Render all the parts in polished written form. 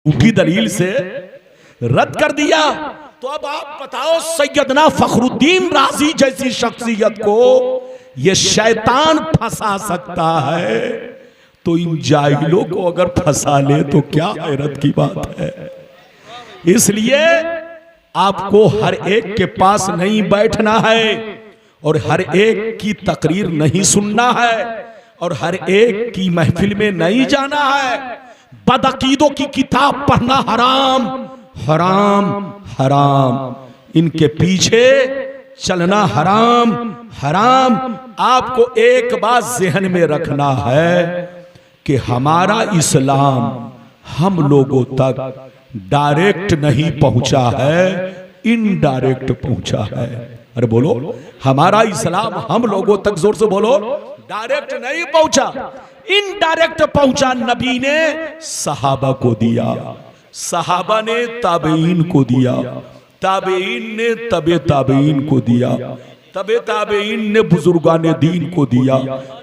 झूठी दलील से रद्द कर दिया। तो अब आप बताओ, सैयदना फखरुद्दीन राजी जैसी शख्सियत को ये शैतान फंसा सकता है, तो इन जाहिलों को अगर फंसा ले तो क्या हैरत की बात है। इसलिए आपको हर एक के पास नहीं बैठना है और हर एक की तकरीर नहीं सुनना है और हर एक की महफिल में नहीं जाना है। बदअकीदों की किताब पढ़ना हराम हराम हराम, इनके पीछे चलना हराम हराम। आपको एक बात ज़हन में रखना है कि हमारा इस्लाम हम लोगों तक डायरेक्ट नहीं पहुंचा है, इनडायरेक्ट पहुंचा है। अरे बोलो, हमारा इस्लाम हम लोगों तक, जोर से बोलो, डायरेक्ट नहीं पहुंचा, इनडायरेक्ट पहुंचा। नबी ने सहाबा को दिया, सहाबा ने ताबईन को दिया, ताबईन ने तबे ताबईन को दिया, तबे ताबईन ने बुजुर्गान दीन को दिया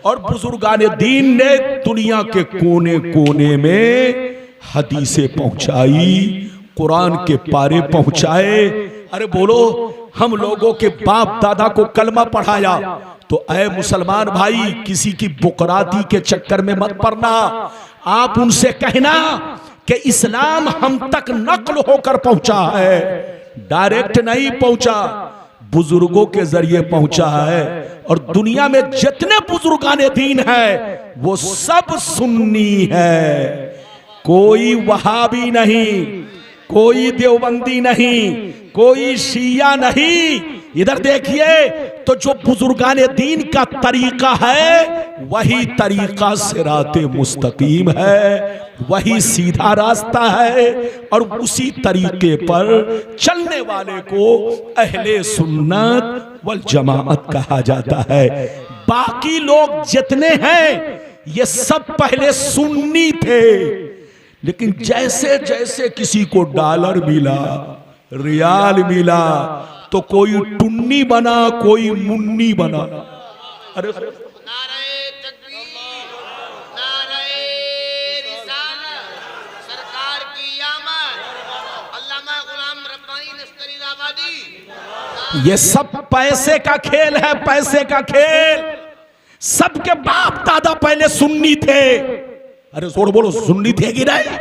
और बुजुर्गान दीन ने दुनिया के कोने कोने में हदीसें पहुंचाई, कुरान के पारे पहुंचाए। अरे बोलो, हम लोगों के बाप दादा को कलमा पढ़ाया। तो ऐ मुसलमान भाई, किसी की बुकराती के चक्कर में मत पड़ना। आप उनसे कहना कि इस्लाम हम तक नकल होकर पहुंचा है, डायरेक्ट नहीं पहुंचा, बुजुर्गों के जरिए पहुंचा है। और दुनिया में जितने बुजुर्गान दीन है वो सब सुन्नी है, कोई वहाबी नहीं, कोई देवबंदी नहीं, कोई शिया नहीं। इधर देखिए तो जो बुजुर्गान दीन का तरीका है वही तरीका सिराते मुस्तकीम है, वही सीधा रास्ता है और उसी तरीके पर चलने वाले को अहले सुन्नत वल जमाअत कहा जाता है। बाकी लोग जितने हैं ये सब पहले सुन्नी थे, लेकिन जैसे जैसे किसी को डॉलर मिला, रियाल मिला, तो कोई टुन्नी बना, कोई मुन्नी बना। अरे नारे तकबीर, नारे रिसालत, सरकार की आमद, अल्लामा गुलाम रब्बानी नस्करीदाबादी। ये सब पैसे का खेल है, पैसे का खेल। सबके बाप दादा पहले सुन्नी थे। अरे जोर बोलो, सुन्नी थे कि नहीं?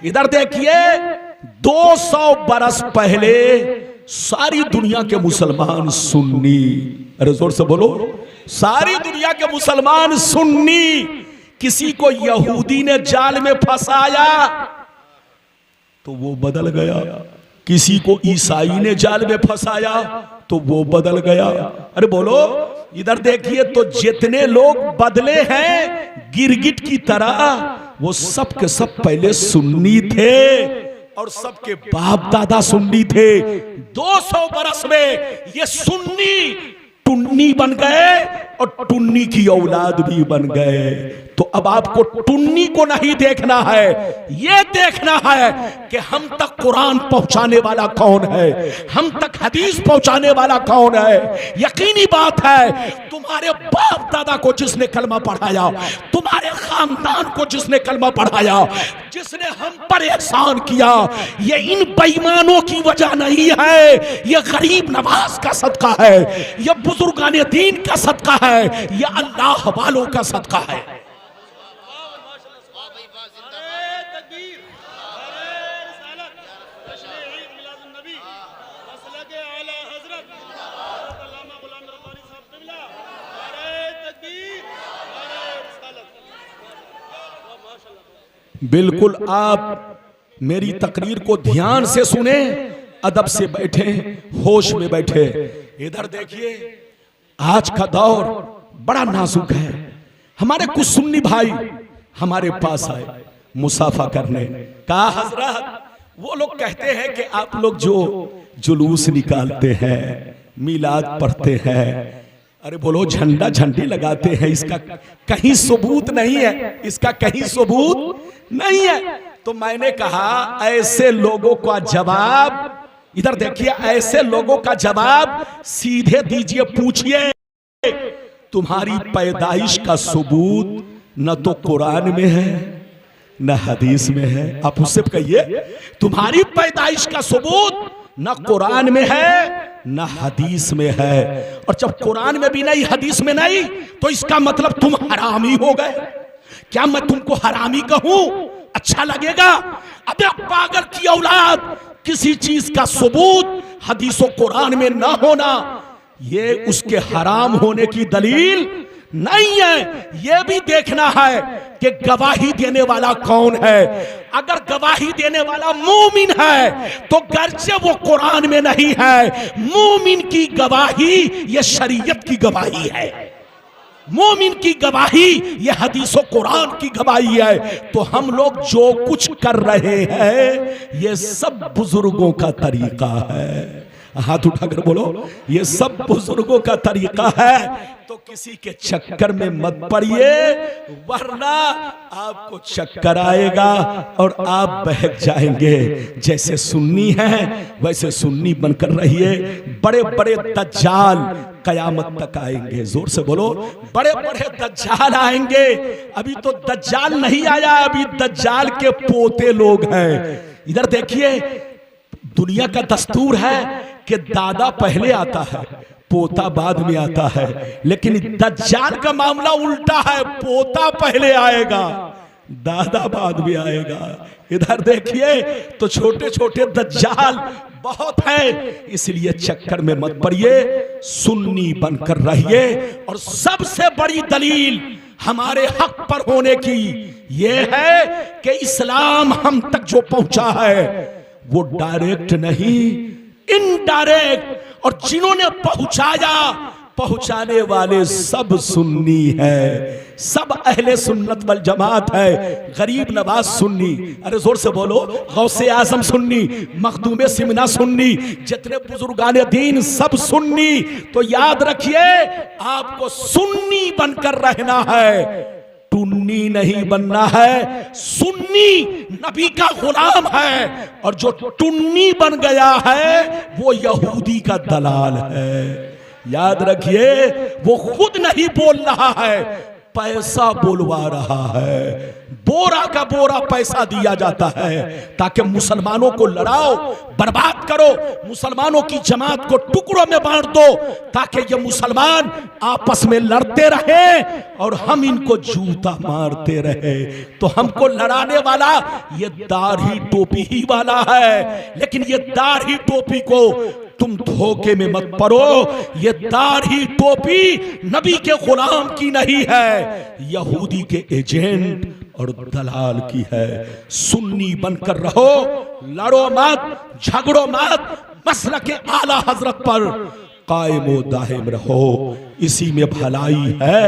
इधर देखिए, 200 बरस पहले सारी दुनिया के मुसलमान सुन्नी। अरे जोर से बोलो, सारी दुनिया के मुसलमान सुन्नी। किसी को यहूदी ने जाल में फंसाया तो वो बदल गया, किसी को ईसाई ने जाल में फंसाया तो वो बदल गया। अरे बोलो, इधर देखिए तो जितने लोग बदले हैं गिरगिट की तरह, वो सब के सब पहले सुन्नी थे और सबके बाप दादा सुन्नी थे। 200 बरस में ये सुन्नी टुन्नी बन गए और टुन्नी की औलाद भी बन गए। तो अब आपको टुन्नी को नहीं देखना है, ये देखना है कि हम तक कुरान पहुंचाने वाला कौन है, हम तक हदीस पहुंचाने वाला कौन है। यकीनी बात है, तुम्हारे बाप दादा को जिसने कलमा पढ़ाया, तुम्हारे खानदान को जिसने कलमा पढ़ाया, जिसने हम पर एहसान किया, ये इन बेईमानों की वजह नहीं है, ये गरीब नवाज का सदका है, ये बुजुर्गान दीन का सदका है, ये अल्लाह वालों का सदका है। बिल्कुल आप मेरी तकरीर को ध्यान से सुने, अदब से बैठे, होश में बैठे। इधर देखिए, आज का दौर बड़ा नाजुक है। हमारे कुछ सुन्नी भाई हमारे पास आए मुसाफा करने, कहा हजरत, वो लोग कहते हैं कि आप लोग जो जुलूस निकालते हैं, मिलाद पढ़ते हैं, अरे बोलो झंडा झंडी लगाते हैं, इसका कहीं सबूत नहीं है, इसका कहीं सबूत नहीं है। तो मैंने कहा ऐसे लोगों का जवाब, इधर देखिए, ऐसे लोगों का जवाब सीधे दीजिए, पूछिए तुम्हारी पैदाइश का सबूत न तो कुरान में है, न हदीस में है। आप उससे कहिए तुम्हारी पैदाइश का सबूत न कुरान में है न हदीस में है। और जब कुरान में भी नहीं हदीस में नहीं तो इसका मतलब तुम हरामी हो गए। क्या मैं तुमको हरामी कहूं? अच्छा लगेगा? अबे पागल की औलाद, किसी चीज का सबूत हदीस और कुरान में ना होना ये उसके हराम होने की दलील नहीं है। यह भी देखना है कि गवाही देने वाला कौन है। अगर गवाही देने वाला मोमिन है तो गर्चे वो कुरान में नहीं है, मोमिन की गवाही ये शरीयत की गवाही है, मोमिन की गवाही ये हदीसों कुरान की गवाही है। तो हम लोग जो कुछ कर रहे हैं ये सब बुजुर्गों का तरीका है। हाथ उठाकर बोलो ये सब बुजुर्गों का तरीका है। तो किसी के चक्कर में मत पड़िए वरना आपको चक्कर आएगा और आप बहक जाएंगे। जैसे सुन्नी है वैसे सुन्नी बनकर रहिए। बड़े बड़े दज्जाल कयामत तक आएंगे। जोर से बोलो बड़े बड़े दज्जाल आएंगे। अभी तो दज्जाल नहीं आया, अभी दज्जाल के पोते लोग हैं। इधर देखिए दुनिया का दस्तूर है कि दादा पहले आता है पोता बाद में आता है, लेकिन दज्जाल का मामला उल्टा है, पोता पहले आएगा दादा बाद में आएगा। इधर देखिए तो छोटे छोटे दज्जाल बहुत है, इसलिए चक्कर में मत पड़िए, सुन्नी बनकर रहिए। और सबसे बड़ी दलील हमारे हक पर होने की यह है कि इस्लाम हम तक जो पहुंचा है वो डायरेक्ट नहीं इनडायरेक्ट, और जिन्होंने पहुंचाया पहुंचाने वाले सब सुन्नी है, सब अहले सुन्नत वल जमात है। गरीब नवाज सुन्नी, अरे जोर से बोलो, गौसे आजम सुन्नी, मखदूम सिमना सुन्नी, जितने बुजुर्गान दीन सब सुन्नी। तो याद रखिए आपको सुन्नी बनकर रहना है, टुन्नी नहीं बनना है। सुन्नी नबी का गुलाम है और जो टुन्नी बन गया है वो यहूदी का दलाल है। याद रखिए वो खुद नहीं बोल रहा है, पैसा बोलवा रहा है। बोरा का बोरा पैसा दिया जाता है ताकि मुसलमानों को लड़ाओ, बर्बाद करो, मुसलमानों की जमात को टुकड़ों में बांट दो ताकि ये मुसलमान आपस में लड़ते रहे और हम इनको जूता मारते रहे। तो हमको लड़ाने वाला ये दाढ़ी टोपी ही वाला है, लेकिन ये दाढ़ी टोपी को तुम धोखे में मत पड़ो। ये दाढ़ी टोपी नबी के गुलाम की नहीं है, यहूदी के एजेंट और दलाल की है। सुन्नी बनकर रहो, लड़ो मत, झगड़ो मत, मसलक के आला हजरत पर कायमो दाहिम रहो, इसी में भलाई है।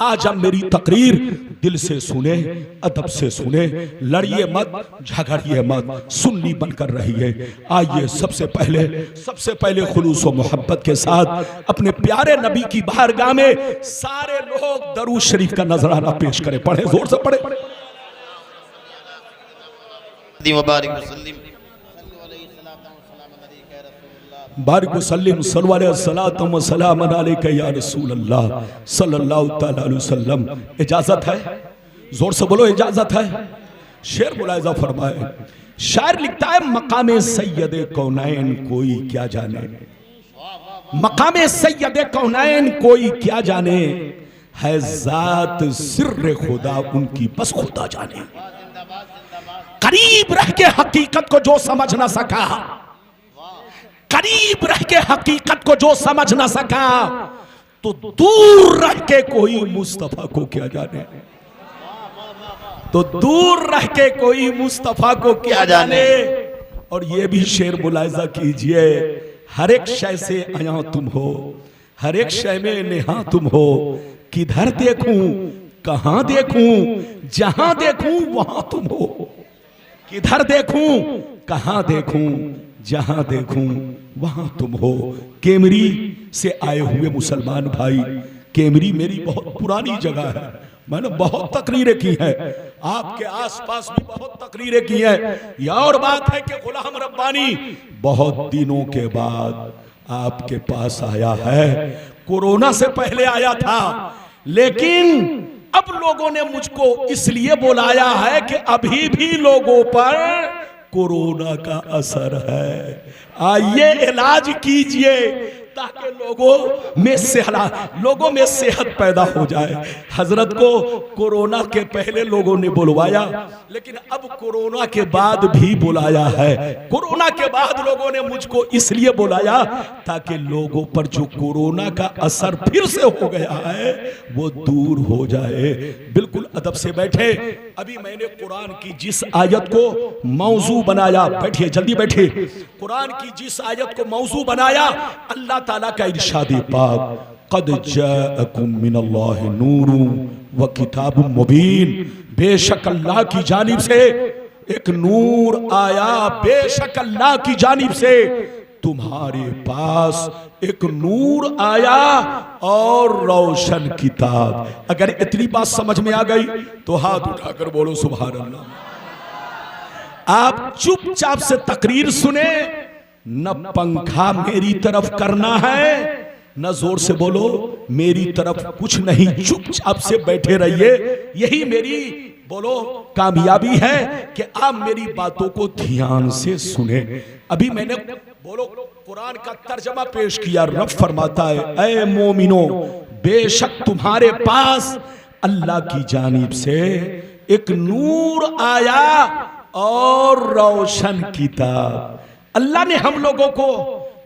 आज हम मेरी तकरीर दिल से सुने, अदब से सुने, लड़िए मत, झगड़िए मत, सुन्नी बनकर रहिए। आइए सबसे पहले खुलूस व मोहब्बत के साथ अपने प्यारे नबी की बारगाह में सारे लोग दरूद शरीफ का नजराना पेश करें। पढ़े, जोर से पढ़े। बारिक वसल्लिम सल्लल्लाहु अलैहि या रसूल अल्लाह सल्लल्लाहु तआला अलैहि वसल्लम। इजाजत है, जोर से बोलो इजाजत है। शेर मुलाहिजा फरमाए, शायर लिखता है मकामे सैयदे कौनैन कोई क्या जाने, मकामे सैयदे कौनैन कोई क्या जाने, है जात सिर्र खुदा उनकी बस खुदा जाने। करीब रह के हकीकत को जो समझ ना सका, करीब रह के हकीकत को जो समझ ना सका, तो दूर रह के कोई मुस्तफा को क्या जाने, तो दूर रह के कोई मुस्तफा को क्या जाने। और ये भी शेर मुलाहिजा कीजिए, हर एक शय से आया तुम हो, हर एक शय में नेहा तुम हो, किधर देखूं कहां देखूं, जहां देखूं वहां तुम हो, किधर देखूं कहां देखूं, जहां देखूं वहां तुम हो। केमरी से आए हुए मुसलमान भाई, केमरी मेरी बहुत पुरानी जगह है, मैंने बहुत तकरीरें की हैं, आपके आसपास भी बहुत तकरीरें की हैं। यह और बात है कि गुलाम रब्बानी बहुत दिनों के बाद आपके पास आया है। कोरोना से पहले आया था, लेकिन अब लोगों ने मुझको इसलिए बुलाया है कि अभी भी लोगों पर कोरोना का असर है, आइए इलाज कीजिए ताकि लोगों में सेहत पैदा हो जाए। हजरत को कोरोना के पहले लोगों ने बुलवाया, लेकिन अब कोरोना के बाद भी बुलाया है। कोरोना के बाद लोगों ने मुझको इसलिए बुलाया ताकि लोगों पर जो कोरोना का असर फिर से हो गया है वो दूर हो जाए। बिल्कुल अदब से बैठे। अभी मैंने कुरान की जिस आयत को मौजू बनाया, बैठिए जल्दी बैठिए, कुरान की जिस आयत को मौजू बनाया, अल्लाह ताला का इरशाद पाक, क़द जाअकुम मिनल्लाहि नूरुन व किताबुम मुबीन, बेशक अल्लाह की जानिब से एक नूर आया, बेशक अल्लाह की जानिब से तुम्हारे पास एक नूर आया और रोशन किताब। अगर इतनी बात समझ में आ गई तो हाथ उठाकर बोलो सुभान अल्लाह। आप चुपचाप से तकरीर सुने, न पंखा मेरी तरफ करना है, न जोर से बोलो मेरी तरफ कुछ नहीं, चुपचाप से बैठे रहिए। यही मेरी बोलो कामयाबी है कि आप मेरी बातों को ध्यान से सुने। अभी मैंने बोलो कुरान का तर्जमा पेश किया। रब फरमाता है, ऐ मोमिनो, बेशक तुम्हारे पास अल्लाह की जानिब से एक नूर आया और रोशन किताब। अल्लाह ने हम लोगों को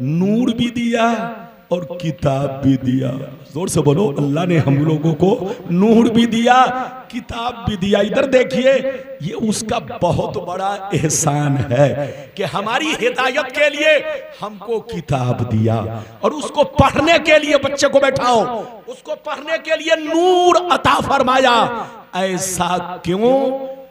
नूर भी दिया और किताब भी दिया। जोर से बोलो, अल्लाह ने हम लोगों को नूर भी दिया, किताब भी दिया। इधर देखिए, ये उसका बहुत बड़ा एहसान है कि हमारी हिदायत के लिए हमको किताब दिया और उसको पढ़ने के लिए बच्चे को बैठाओ, उसको पढ़ने के लिए नूर अता फरमाया। ऐसा क्यों?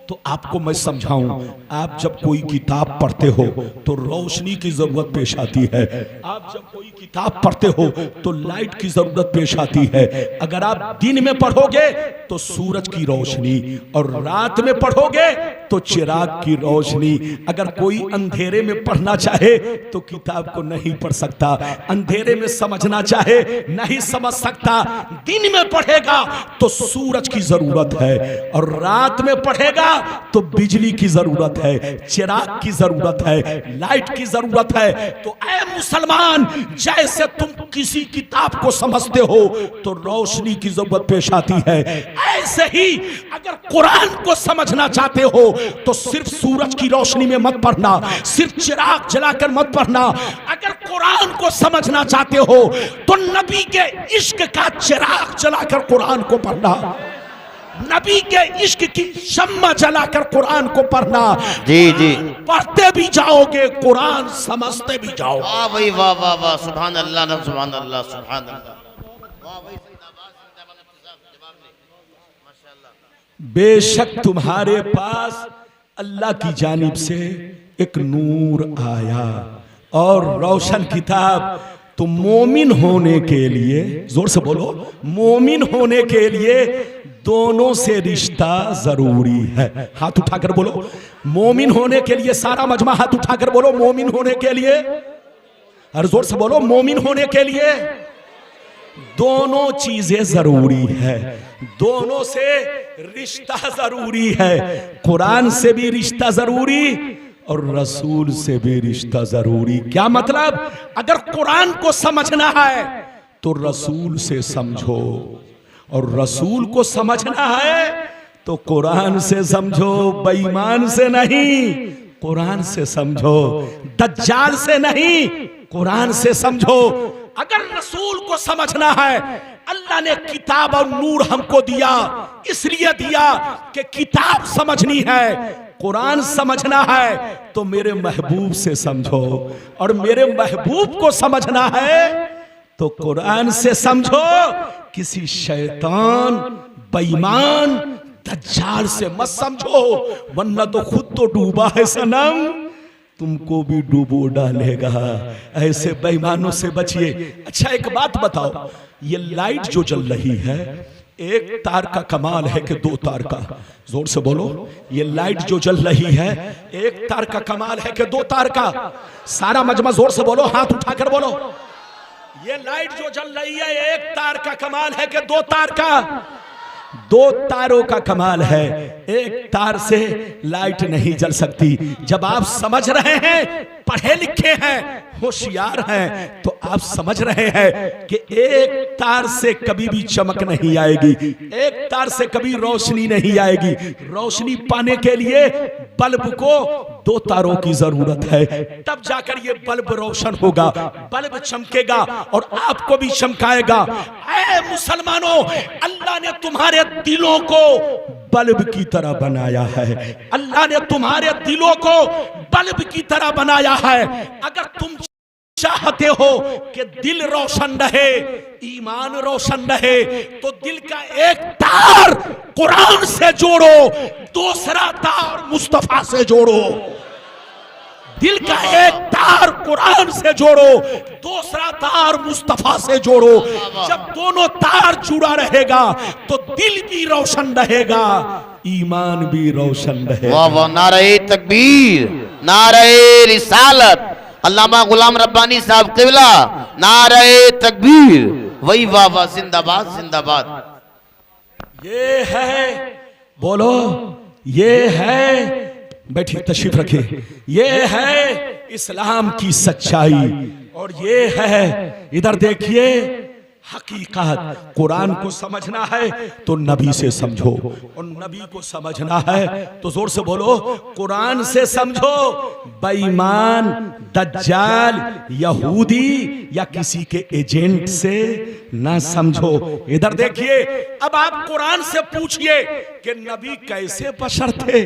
तो आपको मैं समझाऊं। आप जब कोई किताब पढ़ते हो तो रोशनी की जरूरत पेश आती है। आप जब कोई किताब पढ़ते हो तो लाइट की जरूरत पेश आती है। अगर आप दिन में पढ़ोगे तो सूरज की रोशनी, और रात में पढ़ोगे तो चिराग की रोशनी। अगर कोई अंधेरे में पढ़ना चाहे तो किताब को नहीं पढ़ सकता, अंधेरे में समझना चाहे नहीं समझ सकता। दिन में पढ़ेगा तो सूरज की जरूरत है, और रात में पढ़ेगा तो बिजली की जरूरत है, चिराग की जरूरत है, लाइट की जरूरत है। तो ऐ मुसलमान, जैसे तुम किसी किताब को समझते हो तो रोशनी की जरूरत पेश आती है, ऐसे ही अगर कुरान को समझना चाहते हो तो सिर्फ सूरज की रोशनी में मत पढ़ना, सिर्फ चिराग जलाकर मत पढ़ना। अगर कुरान को समझना चाहते हो तो नबी के इश्क का चिराग जलाकर कुरान को पढ़ना, नबी के इश्क की शम्मा जलाकर कुरान को पढ़ना। जी जी, पढ़ते भी जाओगे, कुरान समझते भी जाओगे। वाह भाई वाह वाह वाह, सुभान अल्लाह ना, सुभान अल्लाह, सुभान अल्लाह, वाह भाई, जवाब नहीं, माशाअल्लाह। बेशक तुम्हारे पास अल्लाह की जानिब से एक नूर आया और रोशन किताब। तो मोमिन होने के लिए, जोर से बोलो, मोमिन होने के लिए दोनों से रिश्ता जरूरी है। हाथ उठाकर बोलो, मोमिन होने के लिए, सारा मजमा हाथ उठाकर बोलो, मोमिन होने के लिए, हर जोर से बोलो, मोमिन होने के लिए दोनों चीजें जरूरी है, दोनों से रिश्ता जरूरी है। कुरान से भी रिश्ता जरूरी और रसूल से भी रिश्ता जरूरी। क्या मतलब? अगर कुरान को समझना है तो रसूल से समझो, और रसूल को समझना है तो कुरान से समझो, बेईमान से नहीं, कुरान से समझो, दज्जाल से नहीं, कुरान से समझो। अगर रसूल को समझना है, अल्लाह ने किताब और नूर हमको दिया, इसलिए दिया कि किताब समझनी है, कुरान समझना है तो मेरे महबूब से समझो, और मेरे महबूब को समझना है तो कुरान से समझो। किसी शैतान, बेईमान, दज्जाल से मत समझो, वरना तो खुद तो डूबा है सनम, तुमको भी डूबो डालेगा। ऐसे बेईमानों से बचिए। अच्छा एक बात बताओ, ये लाइट जो जल रही है, एक तार का कमाल है कि दो तार का? जोर से बोलो, ये लाइट जो जल रही है, एक तार का कमाल है कि दो तार का? सारा मजमा जोर से बोलो, हाथ उठाकर बोलो, ये लाइट जो जल रही है, एक तार का कमाल है कि दो तार का? दो तारों का कमाल है, एक तार से लाइट नहीं जल सकती। जब आप समझ रहे हैं, पढ़े लिखे हैं, होशियार हैं, तो आप समझ रहे हैं कि एक तार से कभी भी चमक नहीं आएगी, एक तार से कभी रोशनी नहीं आएगी। रोशनी पाने के लिए बल्ब को दो तारों की जरूरत है, तब जाकर ये बल्ब रोशन होगा, बल्ब चमकेगा और आपको भी चमकाएगा। ऐ मुसलमानों, अल्लाह ने तुम्हारे दिलों को बल्ब की तरह बनाया है, अल्लाह ने तुम्हारे दिलों को बल्ब की तरह बनाया है। अगर तुम चाहते हो कि दिल रोशन रहे, ईमान रोशन रहे, तो दिल का एक तार कुरान से जोड़ो, दूसरा तार मुस्तफा से जोड़ो। दिल का एक तार कुरान से जोड़ो, दूसरा तार मुस्तफा से जोड़ो। जब दोनों तार जुड़ा रहेगा तो दिल भी रोशन रहेगा, ईमान भी रोशन रहेगा। वाह वाह, नारे तकबीर, नारे रिसालत, अल्लामा गुलाम रब्बानी साहब क़िबला, नारे तकबीर, वही वाह वाह, जिंदाबाद जिंदाबाद। ये है, बोलो, ये है, बैठिए तशरीफ रखिए, ये है इस्लाम की सच्चाई और ये है, इधर देखिए, हकीकत। कुरान को समझना है तो नबी से समझो, और नबी को समझना है तो जोर से बोलो, कुरान से समझो। बेईमान, दज्जाल, यहूदी या किसी के एजेंट से ना समझो। इधर देखिए, अब आप कुरान से पूछिए कि नबी कैसे बशर थे,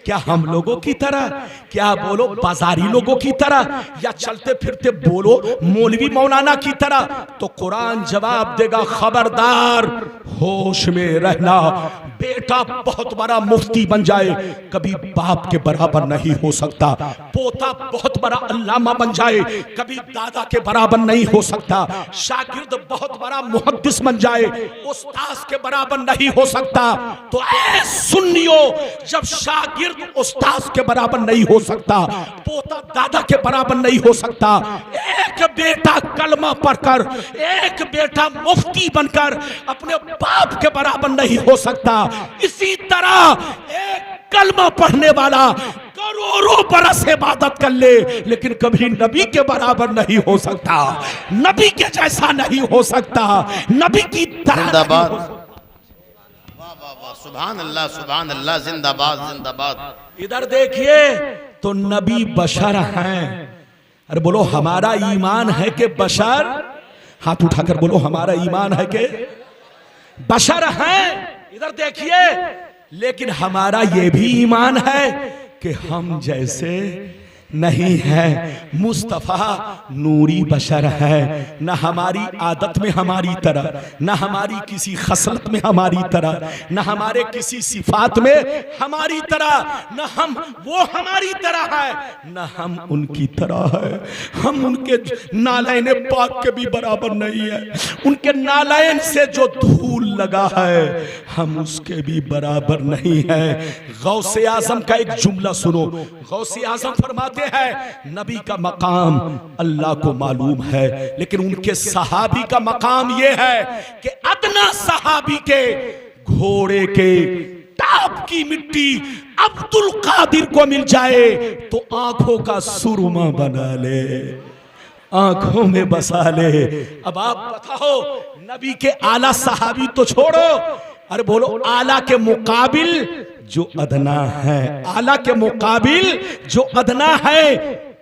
क्या हम लोगों की तरह, क्या बोलो बाजारी लोगों की तरह, या चलते फिरते बोलो मौलवी मौलाना की तरह? तो कुरान जवाब देगा, खबरदार, होश में रहना। बेटा बहुत बड़ा मुफ्ती बन जाए, कभी बाप के बराबर नहीं हो सकता। पोता बहुत बड़ा अल्लामा बन जाए, कभी दादा के बराबर नहीं हो सकता। शागिर्द बहुत बड़ा मुहद्दिस बन जाए, उस्ताद के बराबर नहीं हो सकता। तो ऐ सुन्नियों, जब शागिर्द उस्ताद के बराबर नहीं हो सकता, पोता दादा के बराबर नहीं हो सकता, एक बेटा कलमा पढ़कर, एक बेटा मुफ्ती बनकर अपने बाप के बराबर नहीं हो सकता, इसी तरह एक कलमा पढ़ने वाला करोड़ों बरस इबादत कर ले, लेकिन कभी नबी के बराबर नहीं हो सकता, नबी के जैसा नहीं हो सकता, नबी की तरह। जिंदाबाद, वाह वाह वाह, सुभान अल्लाह, जिंदाबाद जिंदाबाद। इधर देखिए, तो नबी बशर हैं। अरे बोलो, हमारा ईमान है कि बशर? हाथ उठाकर बोलो, हमारा ईमान है कि बशर हैं। इधर देखिए, लेकिन हमारा ये भी ईमान है कि हम जैसे नहीं है। मुस्तफ़ा नूरी बशर है, न हमारी आदत में हमारी तरह, न हमारी किसी खसलत में हमारी तरह, न हमारे किसी सिफात में हमारी तरह, न हम वो हमारी तरह है, न हम उनकी तरह है। हम उनके नालैन पाक के भी बराबर नहीं है। उनके नालैन से जो धूल लगा है, हम उसके भी बराबर नहीं है। गौसे आजम का एक जुमला सुनो। गौसे आजम फरमाते है, नबी का मकाम अल्लाह को मालूम है, लेकिन उनके सहाबी का मकाम यह है कि अदना सहाबी के घोड़े के टाप की मिट्टी अब्दुल कादिर को मिल जाए तो आंखों का सुरमा बना ले, आंखों में बसा ले। अब आप बताओ, नबी के आला सहाबी तो छोड़ो, अरे बोलो आला के मुकाबिल जो अदना है, आला के मुकाबिल जो अदना है,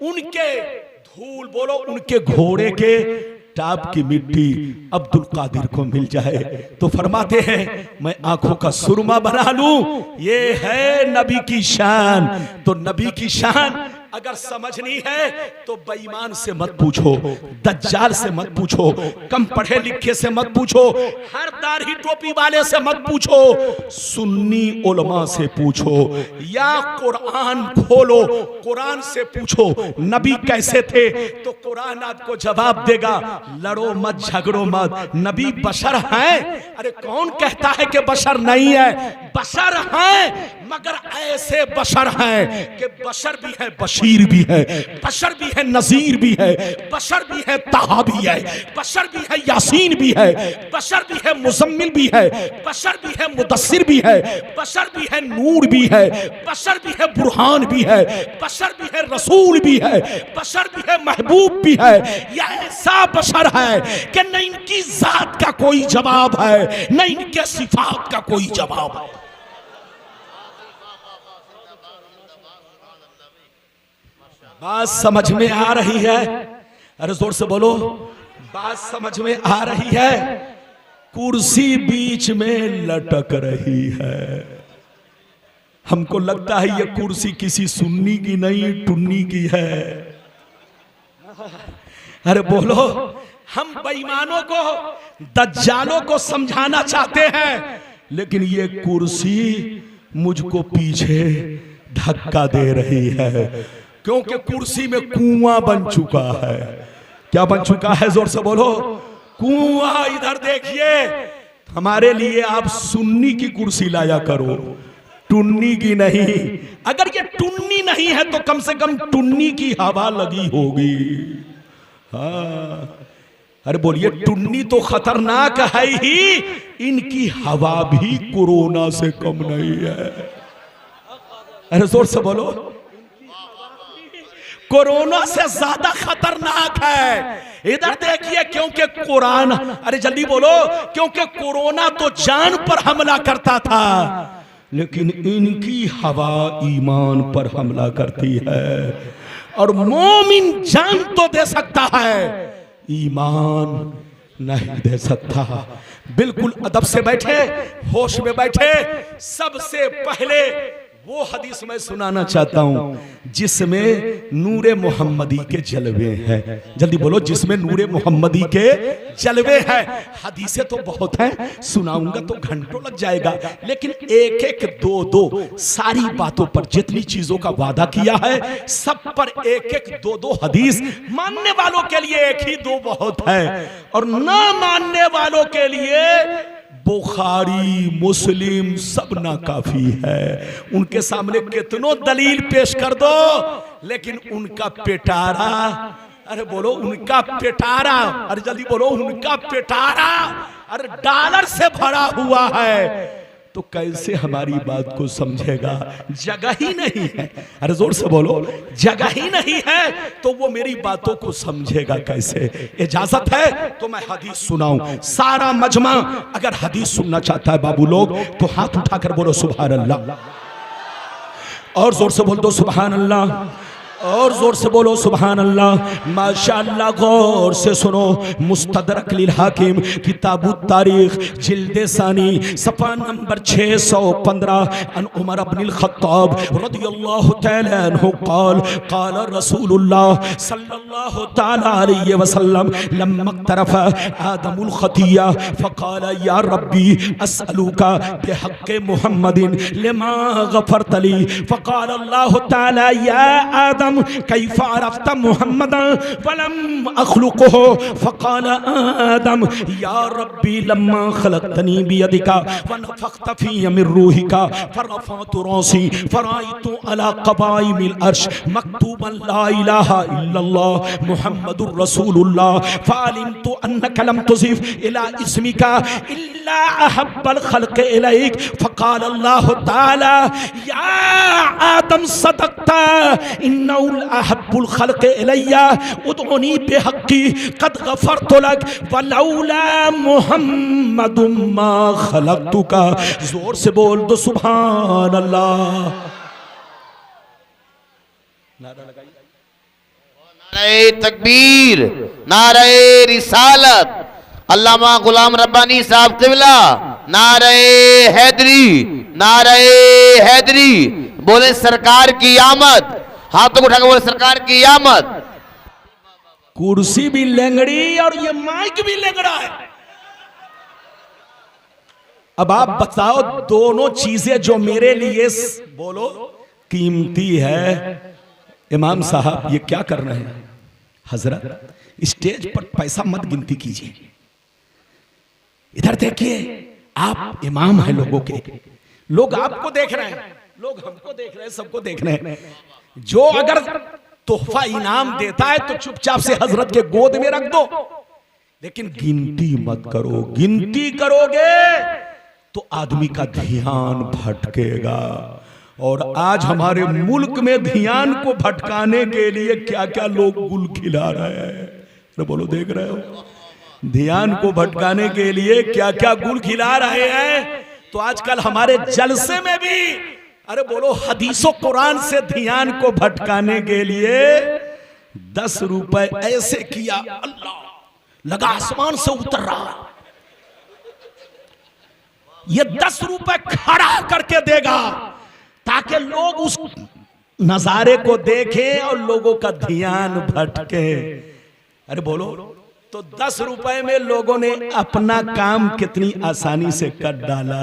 उनके धूल, बोलो उनके घोड़े के टाप की मिट्टी अब्दुल कादिर को मिल जाए तो फरमाते हैं मैं आंखों का सुरमा बना लूं। ये है नबी की शान। तो नबी की शान अगर समझनी है तो बेईमान से मत पूछो, दज्जाल से मत पूछो, कम पढ़े लिखे से मत पूछो, हर दाढ़ी टोपी वाले से मत पूछो, सुन्नी उलमा से पूछो, या कुरान खोलो, कुरान से पूछो नबी कैसे थे, तो कुरान आपको जवाब देगा। लड़ो मत, झगड़ो मत, नबी बशर हैं। अरे कौन कहता है कि बशर नहीं है? बशर हैं, मगर ऐसे बशर हैं कि बशर भी है बशर बशीर भी है, बशर भी है, नजीर भी है, बशर भी है, ताहा भी है, बशर भी है, यासीन भी है, बशर भी है, मुजम्मिल भी है, बशर भी है, मुदस्सिर भी है, बशर भी है, नूर भी है, बशर भी है, बुरहान भी है, बशर भी है, रसूल भी है, बशर भी है, महबूब भी है। यह ऐसा बशर है कि न इनकी जात का कोई जवाब है, न इनके सिफात का कोई जवाब है। बात समझ में आ रही है? अरे जोर से बोलो, बात समझ में आ रही है? कुर्सी बीच में लटक रही है। हमको लगता है ये कुर्सी किसी सुन्नी की नहीं, टुन्नी की है। अरे बोलो, हम बेईमानों को, दज्जालों को समझाना चाहते हैं, लेकिन ये कुर्सी मुझको पीछे धक्का दे रही है, क्योंकि कुर्सी में कुआं बन चुका है। क्या बन चुका है? जोर से बोलो, कुआं। इधर देखिए, हमारे लिए आप सुन्नी की कुर्सी लाया करो, टुन्नी की नहीं। अगर ये टुन्नी नहीं है तो कम से कम टुन्नी की हवा लगी होगी। हाँ, अरे बोलिए, टुन्नी तो खतरनाक है ही, इनकी हवा भी कोरोना से कम नहीं है। अरे जोर से बोलो, कोरोना से ज्यादा खतरनाक है। इधर देखिए, क्योंकि कुरान, अरे जल्दी बोलो, क्योंकि कोरोना तो जान पर हमला करता था, लेकिन इनकी हवा ईमान पर हमला करती है। और मोमिन जान तो दे सकता है, ईमान नहीं दे सकता। बिल्कुल अदब से बैठे, होश में बैठे। सबसे पहले वो हदीस मैं सुनाना चाहता हूं जिसमें नूरे मोहम्मदी के जलवे हैं। जल्दी बोलो, जिसमें नूरे मोहम्मदी के जलवे हैं। हदीसें तो बहुत हैं, सुनाऊंगा तो घंटों लग जाएगा, लेकिन एक एक दो दो सारी बातों पर, जितनी चीजों का वादा किया है सब पर एक एक दो दो हदीस। मानने वालों के लिए एक ही दो बहुत है, और ना मानने वालों के लिए बुखारी, मुस्लिम सब ना काफी है। उनके सामने कितनों दलील पेश कर दो, लेकिन उनका पिटारा, अरे बोलो, उनका पिटारा, अरे जल्दी बोलो, उनका पिटारा अरे डॉलर से भरा हुआ है, तो कैसे हमारी बात को समझेगा? जगह ही नहीं है। अरे जोर से बोलो, जगह ही नहीं है तो वो मेरी बातों को समझेगा कैसे? इजाजत है तो मैं हदीस सुनाऊं। सारा मजमा अगर हदीस सुनना चाहता है बाबू लोग, तो हाथ उठाकर बोलो सुभान अल्लाह, और जोर से बोल दो सुभान अल्लाह, और जोर से बोलो सुभान अल्लाह। माशाअल्लाह, गौर से सुनो। मुस्तदरक लिल हाकिम, किताबुत तारीख, जिल्द सानी, सफ़ा नंबर 615, अन उमर इब्नुल खत्ताब रदियल्लाहु तआला अन्हु क़ाल क़ाल रसूलुल्लाह सल्लल्लाहु तआला अलैहि वसल्लम लम्मा तरफ़ आदमुल खतिया फ़क़ाल या रब्बी अस्अलुका बिहक़्क़ि मुहम्मदिन लिमा गफ़रत ली फ़क़ाल अल्लाहु तआला या आदम कैफ़ अरफ़्त मुहम्मदन वलम अख़्लुक़हु फ़क़ाल आदम या रब्बी लम्मा ख़लक़तनी बियदिका वनफ़ख़्त फ़ी मिन रूहिका फ़रफ़अतु रासी फ़रअयतु अला क़वाइमिल अर्श मक्तूबन ला इलाहा इल्लल्लाह मुहम्मदुर रसूलुल्लाह फ़अलिमतु अन्नका लम तुज़िफ़ इला इस्मिका इल्ला अहब्बल ख़ल्क़ि इलैक फ़क़ाल अल्लाहु तआला या आदम सदक़ता इन्नहुल अहब्बुल ख़ल्क़ि इलैया उदउनी बिहक़्क़ी क़द गफ़रतु लक वलौला मुहम्मदुम मा ख़लक़तुका। जोर से बोल दो सुभान अल्लाह। नारे तकबीर, नारे रिसालत, अल्लामा गुलाम रब्बानी साहब क़िबला, नारे हैदरी, नारे हैदरी। बोले सरकार की आमद, हाथों को उठाकर बोले सरकार की आमद। कुर्सी भी लेंगड़ी और ये माइक भी लेंगड़ा है। अब आप बताओ, दोनों चीजें जो मेरे लिए बोलो कीमती है, इमाम साहब ये क्या कर रहे हैं? हजरत, स्टेज पर पैसा मत गिनती कीजिए। इधर देखिए, आप इमाम हैं लोगों के, लोग आपको देख रहे हैं, लोग हमको देख रहे हैं, सबको देख रहे हैं। जो अगर तोहफा इनाम देता है तो चुपचाप से हजरत के गोद में रख दो, लेकिन गिनती मत करो। गिनती करोगे तो आदमी का ध्यान भटकेगा। और आज हमारे मुल्क में ध्यान को भटकाने के लिए क्या क्या लोग गुल खिला रहे हैं, तो बोलो देख रहे हो, ध्यान को भटकाने के लिए क्या क्या गुल खिला रहे हैं। तो आजकल हमारे जलसे में भी अरे बोलो हदीसों कुरान से ध्यान को भटकाने के लिए 10 रुपए ऐसे किया, अल्लाह लगा आसमान से उतर रहा, ये 10 रुपए खड़ा करके देगा ताकि लोग उस नजारे को देखें और लोगों का ध्यान भटके। अरे बोलो, तो 10 रुपए में लोगों ने अपना काम कितनी आसानी से कर डाला।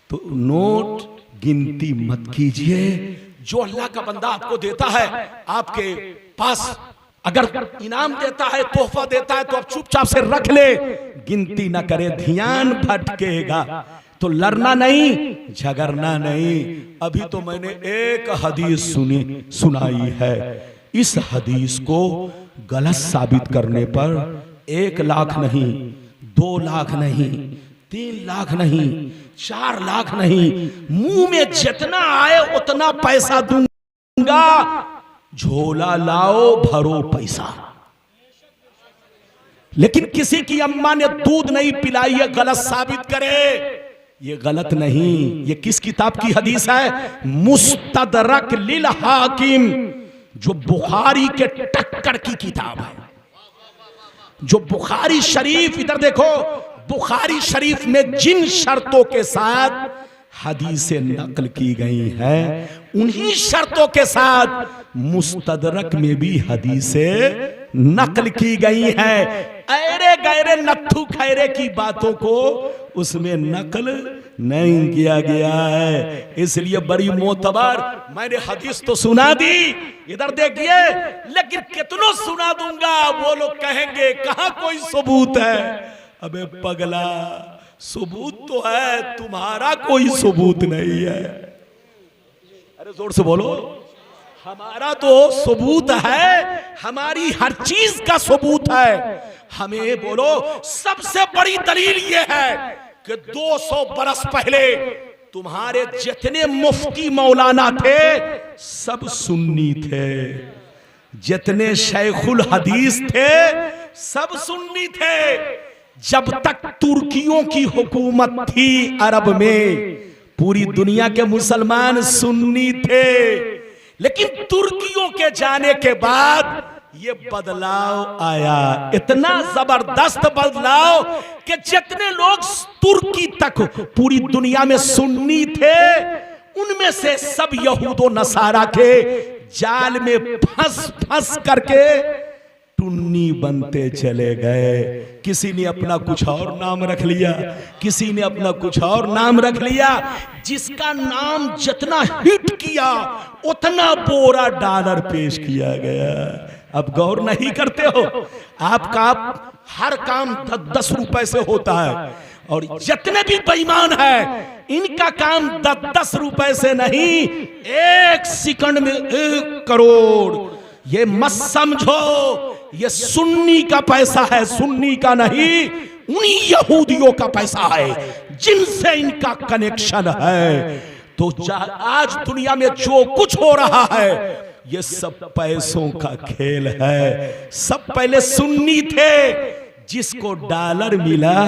तो नोट गिनती मत कीजिए। जो अल्लाह का बंदा आपको देता है, आपके पास अगर इनाम देता है, तोहफा देता है, तो आप चुपचाप से रख ले, गिनती ना करे, ध्यान भटकेगा। तो लड़ना नहीं, झगड़ना नहीं। अभी तो मैंने एक हदीस सुनाई है, इस हदीस को गलत साबित करने पर 1 लाख नहीं, 2 लाख नहीं, 3 लाख नहीं, 4 लाख नहीं, मुंह में जितना आए उतना पैसा दूंगा। झोला लाओ, भरो पैसा। लेकिन किसी की अम्मा ने दूध नहीं पिलाई, ये गलत साबित करे, ये गलत नहीं। ये किस किताब की हदीस है? मुस्तदरक लिल हाकिम, जो बुखारी के टक्कर की किताब है। जो बुखारी शरीफ, इधर देखो, बुखारी शरीफ में जिन शर्तों के साथ हदीसें नकल की गई हैं, उन्हीं शर्तों के साथ मुस्तदरक में भी हदीसें नकल की गई हैं। ऐरे गैरे नत्थु खैरे की बातों को उसमें नकल नहीं किया गया है, इसलिए बड़ी मोतबर। मैंने हदीस तो सुना दी, इधर देखिए, लेकिन कितनों सुना दूंगा, वो लोग कहेंगे कहां कोई सबूत है। अबे पगला, सबूत तो है, तुम्हारा कोई सबूत नहीं है। अरे जोर से बोलो, हमारा तो सबूत है, हमारी हर चीज का सबूत है। हमें बोलो, सबसे बड़ी दलील यह है कि 200 बरस पहले तुम्हारे जितने मुफ्ती मौलाना थे सब सुन्नी थे, जितने शेखुल हदीस थे सब सुन्नी थे। जब तक तुर्कियों की हुकूमत थी अरब में, पूरी दुनिया के मुसलमान सुन्नी थे। लेकिन तुर्कियों के जाने के बाद ये बदलाव आया, इतना जबरदस्त बदलाव कि जितने लोग तुर्की तक पूरी दुनिया में सुन्नी थे, उनमें से सब यहूदो नसारा के जाल में फंस फंस करके टुन्नी बनते चले गए। किसी ने अपना कुछ और नाम रख लिया, किसी ने अपना कुछ और नाम रख लिया। जिसका नाम जितना हिट किया उतना बोरा डॉलर पेश किया गया। अब गौर नहीं करते हो, आपका हर काम 10-10 रुपए से होता है, और जितने भी बेईमान है इनका काम 10-10 रुपए से नहीं, 1 सेकंड में 1 करोड़। ये मत समझो ये सुन्नी का पैसा है, सुन्नी का नहीं, उन्हीं यहूदियों का पैसा है जिनसे इनका कनेक्शन है। तो आज दुनिया में जो कुछ हो रहा है ये सब पैसों का खेल है। सब पहले सुन्नी थे, जिसको डॉलर मिला,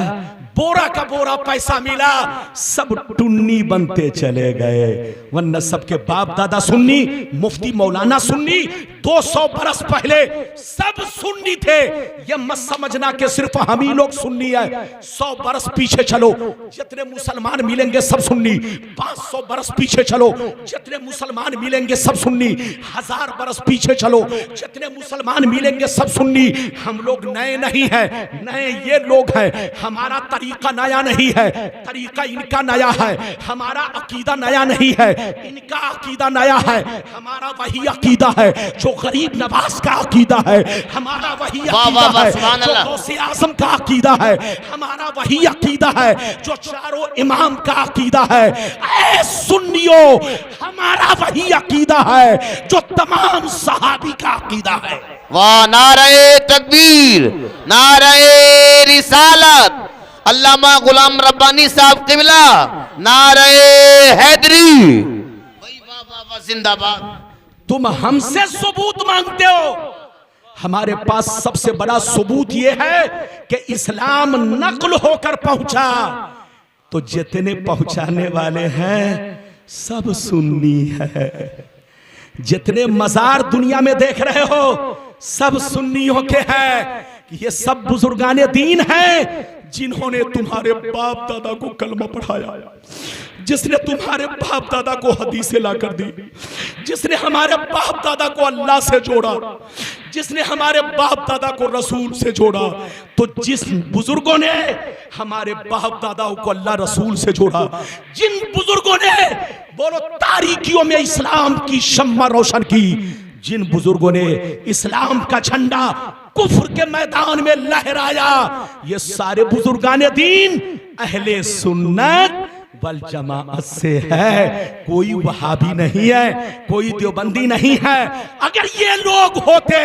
बोरा का बोरा पैसा मिला, सब टुन्नी बनते चले गए। वरना सबके बाप दादा सुन्नी, मुफ्ती मौलाना सुन्नी, 200 बरस पहले सब सुन्नी थे। ये मत समझना कि सिर्फ हम ही लोग सुन्नी है। 100 बरस पीछे चलो, जितने मुसलमान मिलेंगे सब सुन्नी। 500 बरस पीछे चलो, जितने मुसलमान मिलेंगे सब सुन्नी। 1000 बरस पीछे चलो, जितने मुसलमान मिलेंगे सब सुन्नी। हम लोग नए नहीं है, नए ये लोग हैं। हमारा तरीका नया नहीं है, तरीका इनका नया है। हमारा अकीदा नया नहीं है, इनका अकीदा नया है। हमारा वही अकीदा है जो गरीब नवाज का अकीदा है, हमारा वही अकीदा है। जो गौसे आज़म का अकीदा है, हमारा वही अकीदा है। जो चारों इमाम का अकीदा है, ऐ सुन्नियों, हमारा वही अकीदा है जो तमाम सहाबी का अकीदा है। वाह, नारे तकबीर, नारे रिसालत, अल्लामा गुलाम रब्बानी साहब क़िबला, नारे हैदरी, वाह वाह वाह, जिंदाबाद। तुम हमसे सबूत मांगते हो, हमारे पास सबसे बड़ा सबूत यह है कि इस्लाम नक्ल होकर पहुंचा, तो जितने पहुंचाने वाले हैं सब सुन्नी है। जितने मजार दुनिया में देख रहे हो सब सुन्नियों के हैं। ये सब बुजुर्गाने दीन हैं जिन्होंने तुम्हारे बाप दादा को कलमा पढ़ाया, जिसने तुम्हारे बाप दादा को हदीसें ला कर दी, जिसने हमारे बाप दादा को अल्लाह से जोड़ा, जिसने हमारे बाप दादा को रसूल से जोड़ा। तो जिस बुजुर्गों ने हमारे बाप दादाओं को अल्लाह रसूल से जोड़ा, जिन बुजुर्गों ने बोलो तारीकियों में इस्लाम की शम्मा रोशन की, जिन बुजुर्गों ने इस्लाम का झंडा कुफ्र के मैदान में लहराया, ये सारे बुजुर्गाने दीन अहले सुन्नत वल जमाअत से है। कोई वहाबी नहीं है, कोई देवबंदी नहीं है। अगर ये लोग होते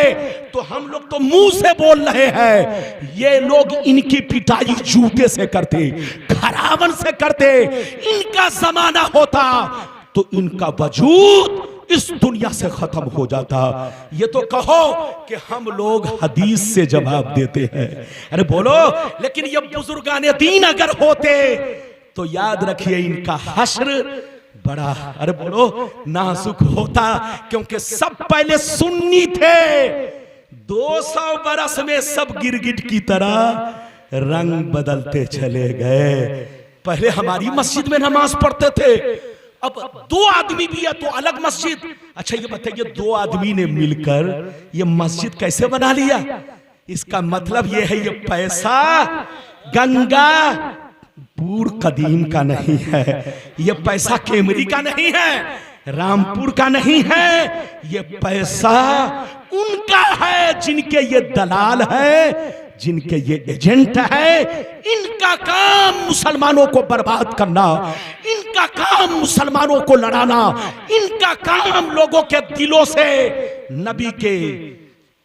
तो हम लोग तो मुंह से बोल रहे हैं, ये लोग इनकी पिटाई जूते से करते, खरावन से करते। इनका जमाना होता तो इनका वजूद इस दुनिया से खत्म हो जाता। ये तो कहो कि हम लोग हदीस से जवाब देते हैं, अरे बोलो। लेकिन ये बुजुर्गाने दीन अगर होते तो याद रखिए इनका हश्र बड़ा, अरे बोलो, नाजुक होता। क्योंकि सब पहले सुन्नी थे, 200 बरस में सब गिरगिट की तरह रंग बदलते चले गए। पहले हमारी मस्जिद में नमाज पढ़ते थे, अब 2 आदमी भी है तो अलग मस्जिद। अच्छा ये बताइए, 2 आदमी ने मिलकर ये मस्जिद कैसे बना लिया? इसका मतलब ये है ये पैसा गंगा पूर कदीम का नहीं है, ये पैसा केमरी का नहीं है, रामपुर का नहीं है, ये पैसा उनका है जिनके ये दलाल है, जिनके ये एजेंट है। इनका काम मुसलमानों को बर्बाद करना, इनका काम मुसलमानों को लड़ाना, इनका काम लोगों के दिलों से नबी के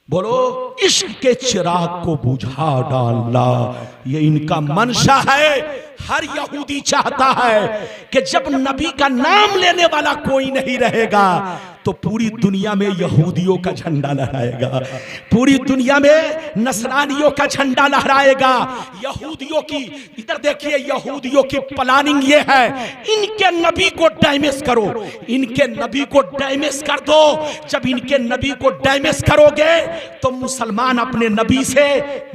बोलो इश्क के चिराग को बुझा डालना, ये इनका मंशा है। हर यहूदी चाहता है कि जब नबी का नाम लेने वाला कोई नहीं रहेगा तो पूरी दुनिया में यहूदियों का झंडा लहराएगा, पूरी दुनिया में नसरानियों का झंडा लहराएगा। यहूदियों की, इधर देखिए, यहूदियों की प्लानिंग ये है, इनके नबी को डैमेज करो, इनके नबी को डैमेज कर दो। जब इनके नबी को डैमेज करोगे तो मुसलमान अपने नबी से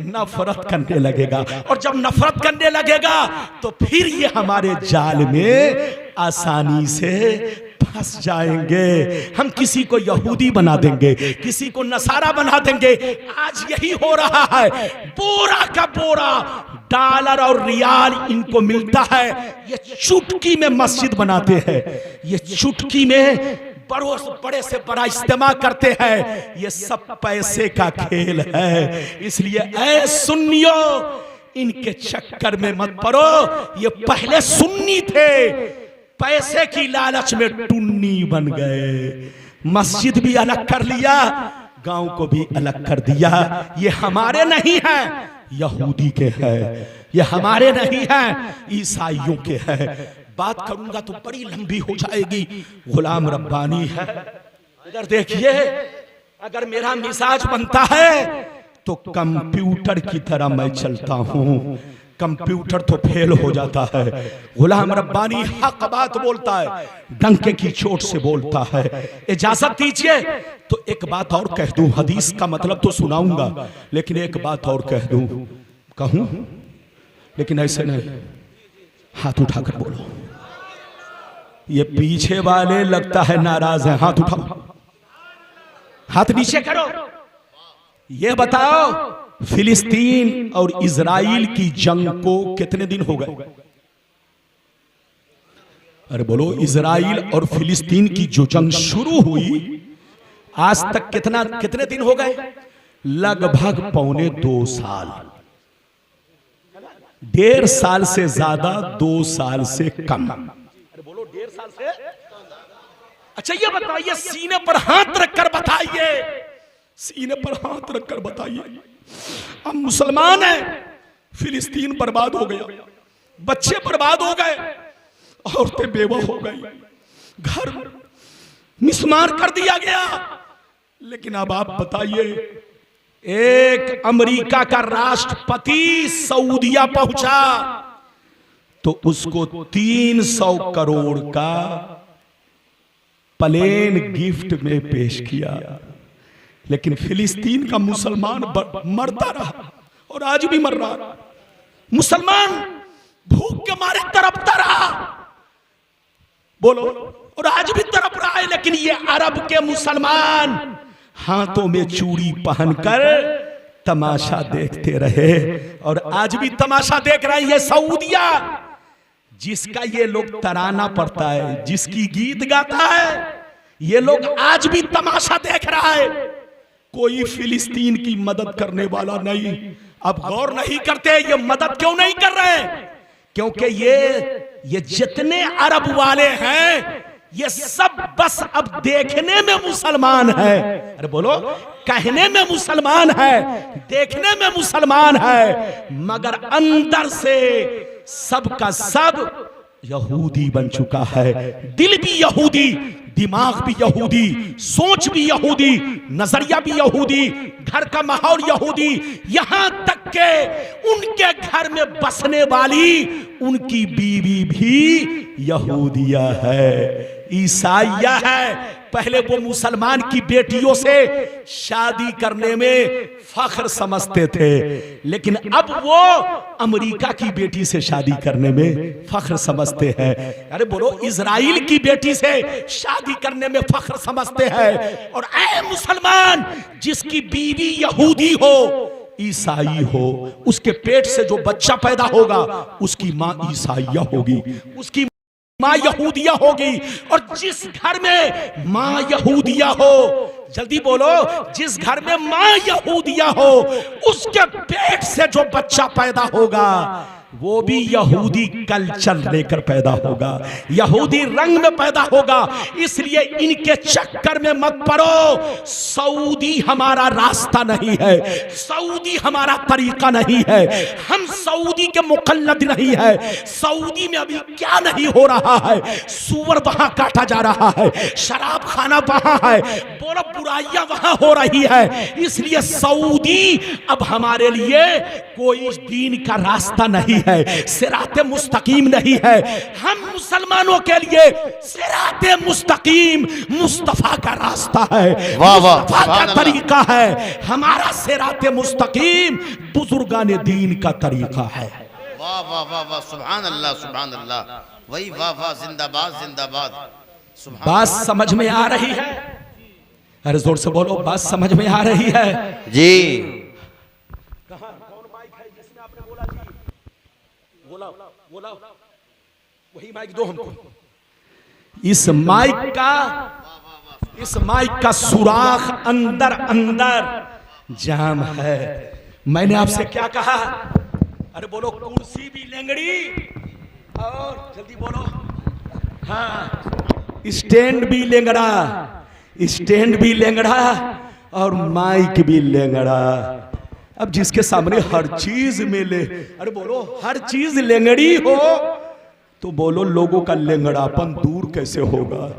नफरत करने लगेगा, और जब नफरत करने लगेगा तो फिर ये हमारे जाल में आसानी से फंस जाएंगे। हम किसी को यहूदी बना देंगे, किसी को नसारा बना देंगे। आज यही हो रहा है, बोरा का बोरा डॉलर और रियाल इनको मिलता है, ये चुटकी में मस्जिद बनाते हैं, ये चुटकी में बड़े से बड़ा इस्तेमाल करते हैं। ये सब पैसे का खेल है। इसलिए ऐ सुन्नियों, इनके चक्कर में मत पड़ो। ये पहले सुन्नी थे, पैसे की लालच में टुन्नी बन गए। मस्जिद भी अलग कर लिया, गांव को भी अलग कर दिया। ये हमारे नहीं है, यहूदी के हैं। ये हमारे नहीं है, ईसाइयों के हैं। बात करूंगा तो बड़ी लंबी हो जाएगी। गुलाम रब्बानी है, इधर देखिए। अगर मेरा मिजाज बनता है तो कंप्यूटर की तरह मैं चलता हूं, कंप्यूटर तो फेल हो जाता है। गुलाम रब्बानी हक बात बोलता है, डंके की चोट से बोलता है। इजाजत दीजिए तो एक बात और कह दूं, हदीस का मतलब तो सुनाऊंगा, लेकिन एक बात और कह दूं। कहूं लेकिन ऐसे नहीं, हाथ उठाकर बोलो। ये पीछे वाले लगता है नाराज है, हाथ उठाओ, हाथ नीचे करो। ये बताओ, फिलिस्तीन और इजराइल की जंग को कितने दिन हो गए? अरे बोलो, इजराइल और फिलिस्तीन की जो जंग शुरू हुई आज तक कितने दिन हो गए? लगभग 2.25 साल, 1.5 साल से ज्यादा, 2 साल से कम। अरे बोलो 1.5 साल से। अच्छा ये बताइए, सीने पर हाथ रखकर बताइए, सीने पर हाथ रखकर बताइए, हम मुसलमान हैं, फिलिस्तीन बर्बाद हो गया, बच्चे बर्बाद हो गए, औरतें बेवा हो गई, घर मिसमार कर दिया गया। लेकिन अब आप बताइए, एक अमेरिका का राष्ट्रपति सऊदिया पहुंचा तो उसको 300 करोड़ का प्लेन गिफ्ट में पेश किया। लेकिन फिलिस्तीन का मुसलमान मरता रहा और आज भी मर रहा। मुसलमान भूख के मारे तड़पता रहा, बोलो, और आज भी तड़प रहा है। लेकिन ये अरब के मुसलमान हाथों में चूड़ी पहनकर तमाशा देखते रहे और आज भी तमाशा देख रहे हैं। ये सऊदिया जिसका ये लोग तराना पड़ता है, जिसकी गीत गाता है, ये लोग आज भी तमाशा देख रहा है। कोई फिलिस्तीन की मदद करने वाला नहीं। अब गौर नहीं करते ये मदद क्यों नहीं कर रहे? क्योंकि ये जितने अरब वाले हैं ये सब बस अब देखने में मुसलमान है। अरे बोलो, कहने में मुसलमान है, देखने में मुसलमान है, मगर अंदर से सबका सब यहूदी बन चुका है। दिल भी यहूदी, दिमाग भी यहूदी, सोच भी यहूदी, नजरिया भी यहूदी, घर का माहौल यहूदी, यहां तक के उनके घर में बसने वाली उनकी बीवी भी यहूदिया है, ईसाइया है। पहले वो मुसलमान की बेटियों से शादी करने में फख्र समझते थे, लेकिन अब वो अमेरिका की बेटी से शादी करने में फख्र समझते हैं। अरे बोलो, इजराइल की बेटी से शादी करने में फख्र समझते हैं। और ऐ मुसलमान, जिसकी बीवी यहूदी हो, ईसाई हो, उसके पेट से जो बच्चा पैदा होगा उसकी मां ईसाइया होगी, उसकी मां यहूदिया होगी। और जिस घर में मां यहूदिया हो, जल्दी बोलो, जिस घर में मां यहूदिया हो, उसके पेट से जो बच्चा पैदा होगा वो भी यहूदी कल्चर लेकर पैदा होगा, यहूदी रंग में पैदा होगा। इसलिए इनके चक्कर में मत पड़ो। सऊदी हमारा रास्ता नहीं है, सऊदी हमारा तरीका नहीं है, हम सऊदी के मुकल्लद नहीं है। सऊदी में अभी क्या नहीं हो रहा है? सूअर वहां काटा जा रहा है, शराब खाना वहां है, बोलो बुराइयां वहां हो रही है। इसलिए सऊदी अब हमारे लिए कोई दीन का रास्ता नहीं है, सिराते मुस्तकीम नहीं है। हम मुसलमानों के लिए सिराते मुस्तकीम मुस्तफा का रास्ता है, मुस्तफा का तरीका है। हमारा सिराते मुस्तकीम बुजुर्गान दीन का तरीका है। वाह वाह वाह वाह, सुभान अल्लाह सुभान अल्लाह, वही वाह वाह, जिंदाबाद जिंदाबाद। बात समझ में आ रही है? अरे जोर से बोलो, बात समझ में आ रही है जी? वही माइक दो हमको। इस माइक का सुराख अंदर अंदर जाम है। मैंने आपसे क्या कहा? अरे बोलो, कुर्सी भी लेंगड़ी और जल्दी बोलो, हाँ, स्टैंड भी लेंगड़ा, स्टैंड भी लेंगड़ा और माइक भी लेंगड़ा। अब जिसके सामने हर चीज मिले, अरे बोलो, हर चीज लेंगड़ी हो तो बोलो लोगों का लेंगड़ापन दूर कैसे होगा?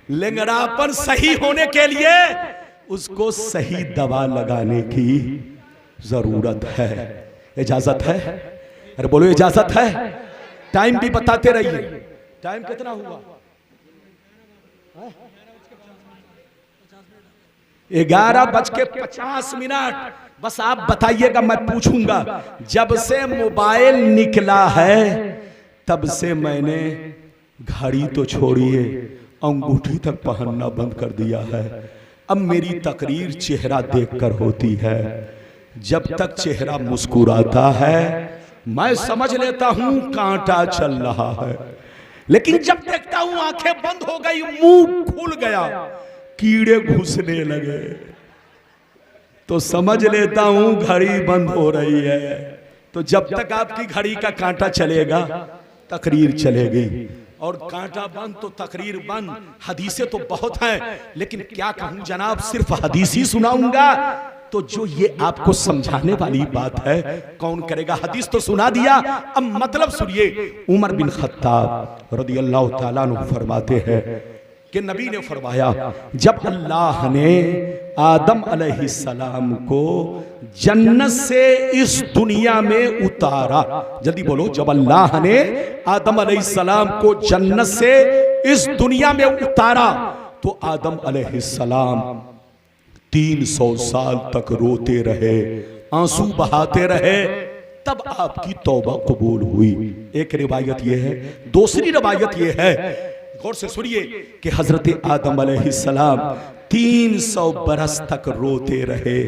लेंगड़ापन सही होने के लिए उसको सही दवा लगाने की जरूरत है। इजाजत है? अरे बोलो, इजाजत है? टाइम भी बताते रहिए। टाइम कितना हुआ? 11:50। बस आप बताइएगा, मैं पूछूंगा। जब से मोबाइल निकला है तब से मैंने घड़ी तो छोड़िए, अंगूठी तक पहनना बंद कर दिया है। अब मेरी तकरीर चेहरा देखकर होती है। जब तक चेहरा मुस्कुराता है मैं समझ लेता हूं कांटा चल रहा है, लेकिन जब देखता हूं आंखें बंद हो गई, मुंह खुल गया, कीड़े घुसने लगे तो समझ लेता हूं घड़ी बंद हो रही है। तो जब तक आपकी घड़ी का कांटा चलेगा तकरीर चलेगी, और कांटा बंद तो तकरीर बंद। हदीसें तो बहुत हैं, लेकिन क्या कहूं जनाब, सिर्फ हदीस ही सुनाऊंगा तो जो ये आपको समझाने वाली बात है कौन करेगा। हदीस तो सुना दिया, अब मतलब सुनिए। उमर बिन खत्ताब रदियल्लाहु ताला अन्हु फरमाते हैं कि नबी ने फरमाया, जब अल्लाह ने आदम अलैहिस्सलाम को जन्नत से इस दुनिया में उतारा, जल्दी बोलो, जब अल्लाह ने आदम अलैहिस्सलाम को जन्नत से इस दुनिया में उतारा तो आदम अलैहिस्सलाम 300 साल तक रोते रहे, आंसू बहाते रहे, तब आपकी तौबा कबूल हुई। एक रिवायत यह है। दूसरी रिवायत यह है, गौर से सुनिए, कि हजरत आदम अलैहिस्सलाम 300 बरस तक रोते रहे,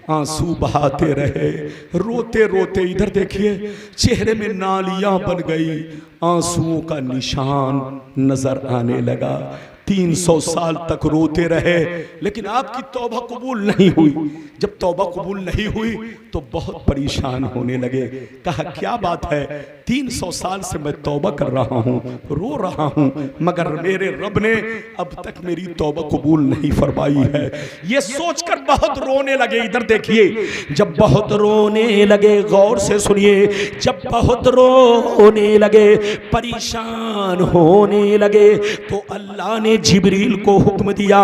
आंसू बहाते रहे। रोते रोते इधर देखिए, चेहरे में नालियां बन गई, आंसुओं का निशान नजर आने लगा। 300 साल तक रोते रहे, लेकिन आपकी तौबा कबूल नहीं हुई। जब तौबा कबूल नहीं हुई तो बहुत परेशान होने लगे। कहा क्या बात है, 300 साल से मैं तौबा कर रहा हूँ, रो रहा हूँ, मगर मेरे रब ने अब तक मेरी तौबा कबूल नहीं फरमाई है। ये सोचकर बहुत रोने लगे। इधर देखिए, जब बहुत रोने लगे, गौर से सुनिए, जब बहुत रोने लगे, परेशान होने लगे, तो अल्लाह ने जिब्रील को हुक्म दिया,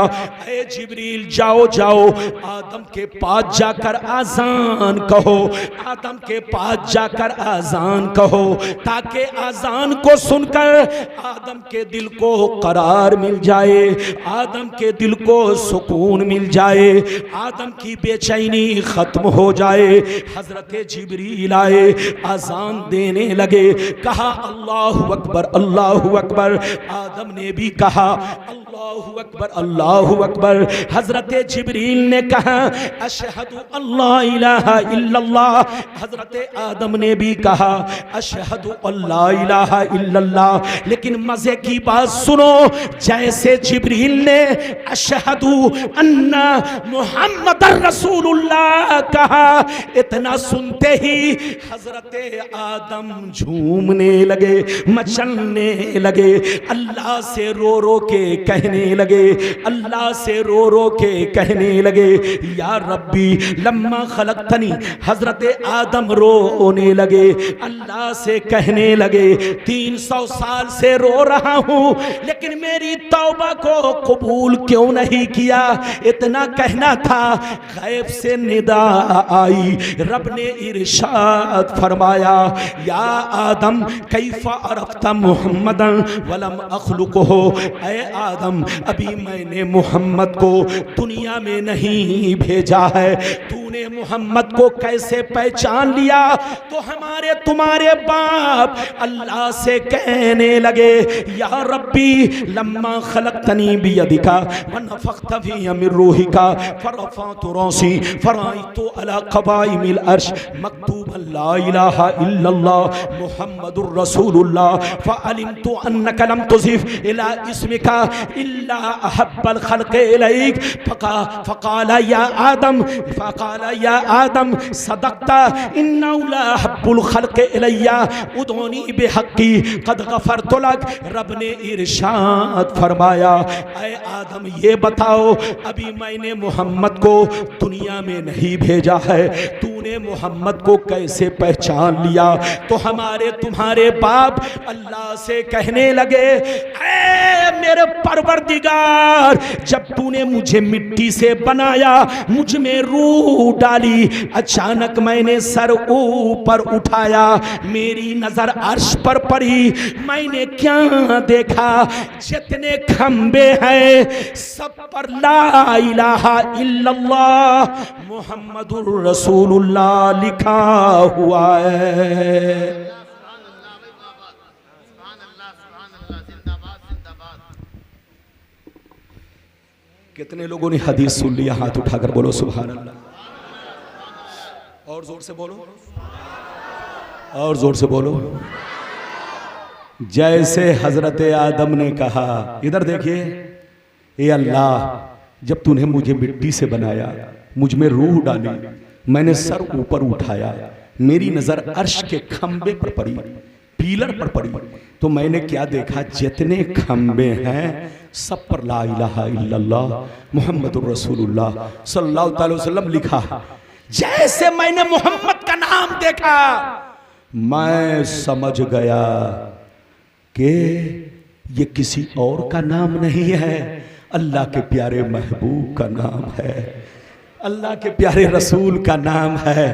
ऐ जिब्रील जाओ जाओ, आदम के पास जाकर आजान कहो, आदम के पास जाकर आजान कहो, ताकि आजान को सुनकर आदम के दिल को करार मिल जाए, आदम के दिल को सुकून मिल जाए, आदम की बेचैनी खत्म हो जाए। हजरत जिब्रील आए, आजान देने लगे, कहा अल्लाहु अकबर, अल्लाहु अकबर। आदम ने भी कहा अल्लाहु अकबर, अल्लाहु अकबर। हजरत जिब्रील ने कहा अशहदु अल्ला इलाहा इल्लल्लाह। हजरत आदम ने भी कहा अशहदु अल्ला इलाहा इल्लल्लाह। लेकिन मजे की बात सुनो, जैसे जिब्रील ने अशहदु अन्ना मुहम्मदर रसूलुल्लाह कहा, इतना सुनते ही हजरत आदम झूमने लगे, मचलने लगे, अल्लाह से रो रो के कहने लगे, अल्लाह से रो रो के कहने लगे, या रब्बी लम्मा खलकतनी। हजरत आदम रोने लगे, अल्लाह से कहने लगे, 300 साल से रो रहा हूं, लेकिन मेरी तौबा को कबूल क्यों नहीं किया। इतना कहना था, गैब से निदा आई, रब ने इरशाद फरमाया, या आदम कैफा अरफ्ता मुहम्मदन वलम अखलुकहु। ऐ आदम, अभी मैंने मोहम्मद को दुनिया में नहीं भेजा है, तूने मोहम्मद को कैसे पहचान लिया। तो हमारे तुम्हारे बाप अल्लाह से कहने लगे, या रब्बी लम्मा खलकतनी बियदिका व नफख्त फी मिन रूहिका फरफअतु रअसी फराइतु अला क़वाइमिल अर्श मक्तूबन ला इलाहा इल्लल्लाह मुहम्मदुर रसूलुल्लाह फअलिमतु अन्नका लम तुज़िफ इला इस्मिका इल्ला अहब्बल खल्क़ि इलैक फ़क़ाल या आदम सदक़ता इन्नहु ला अहब्बुल खल्क़ि इलैया उदऊनी बिहक़्क़ी क़द गफ़रतु लक। रब ने इरशाद फरमाया, ऐ आदम ये बताओ, अभी मैंने मोहम्मद को दुनिया में नहीं भेजा है, तूने मोहम्मद को कैसे पहचान लिया। तो हमारे तुम्हारे बाप अल्लाह से कहने लगे, ऐ मेरे परवरदिगार, जब तूने मुझे मिट्टी से बनाया, मुझ में रूह डाली, अचानक मैंने सर ऊपर उठाया, मेरी नजर अर्श पर पड़ी, मैंने क्या देखा, जितने खंबे हैं सब पर ला इलाहा इल्लल्लाह मुहम्मदुर रसूलुल्लाह लिखा हुआ है। कितने लोगों ने हदीस सुन लिया? हाथ उठाकर बोलो सुभान अल्लाह। और जोर से बोलो, और जोर से बोलो। जैसे हजरत आदम ने कहा, इधर देखिए, ये अल्लाह जब तूने मुझे मिट्टी से बनाया, मुझ में रूह डाली, मैंने सर ऊपर उठाया, मेरी नजर अर्श के खंबे पर पड़ी, पीलर पर पड़ी, तो मैंने क्या देखा, जितने खंबे हैं सब पर ला इलाहा इल्लल्लाह मुहम्मदुर रसूलुल्लाह सल्लल्लाहु अलैहि वसल्लम लिखा। जैसे मैंने मोहम्मद का नाम देखा, मैं समझ गया कि ये किसी और का नाम नहीं है, अल्लाह के प्यारे महबूब का नाम है, अल्लाह के प्यारे रसूल का नाम है।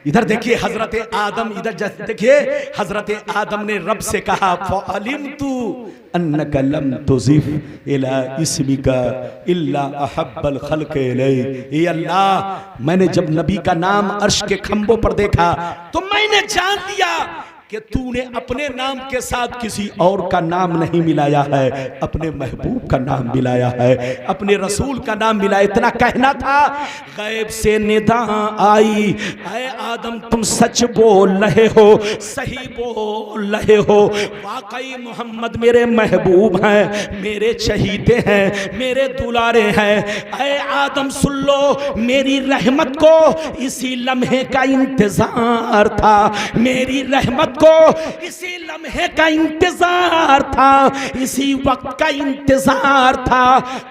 इधर देखिए हजरत आदम, इधर देखिए हजरत आदम ने रब से कहा, फ़अलिमतु अन्नका लम तुज़िफ़ इला इस्मिका इल्ला अहब्बल खल्क़ इलैक। ए अल्लाह, मैंने जब नबी का नाम अर्श के खंभों पर देखा तो मैंने जान लिया कि तूने अपने नाम के साथ किसी और का नाम नहीं मिलाया है, अपने महबूब का नाम मिलाया है, अपने रसूल का नाम मिलाया। इतना कहना था, गैब से निदा आई, ऐ आदम तुम सच बोल रहे हो, सही बोल रहे हो, वाकई मोहम्मद मेरे महबूब हैं, मेरे चहीते हैं, मेरे दुलारे हैं। ऐ आदम सुन लो, मेरी रहमत को इसी लम्हे का इंतजार था, मेरी रहमत को इसी लम्हे का इंतजार था, इसी वक्त का इंतजार था।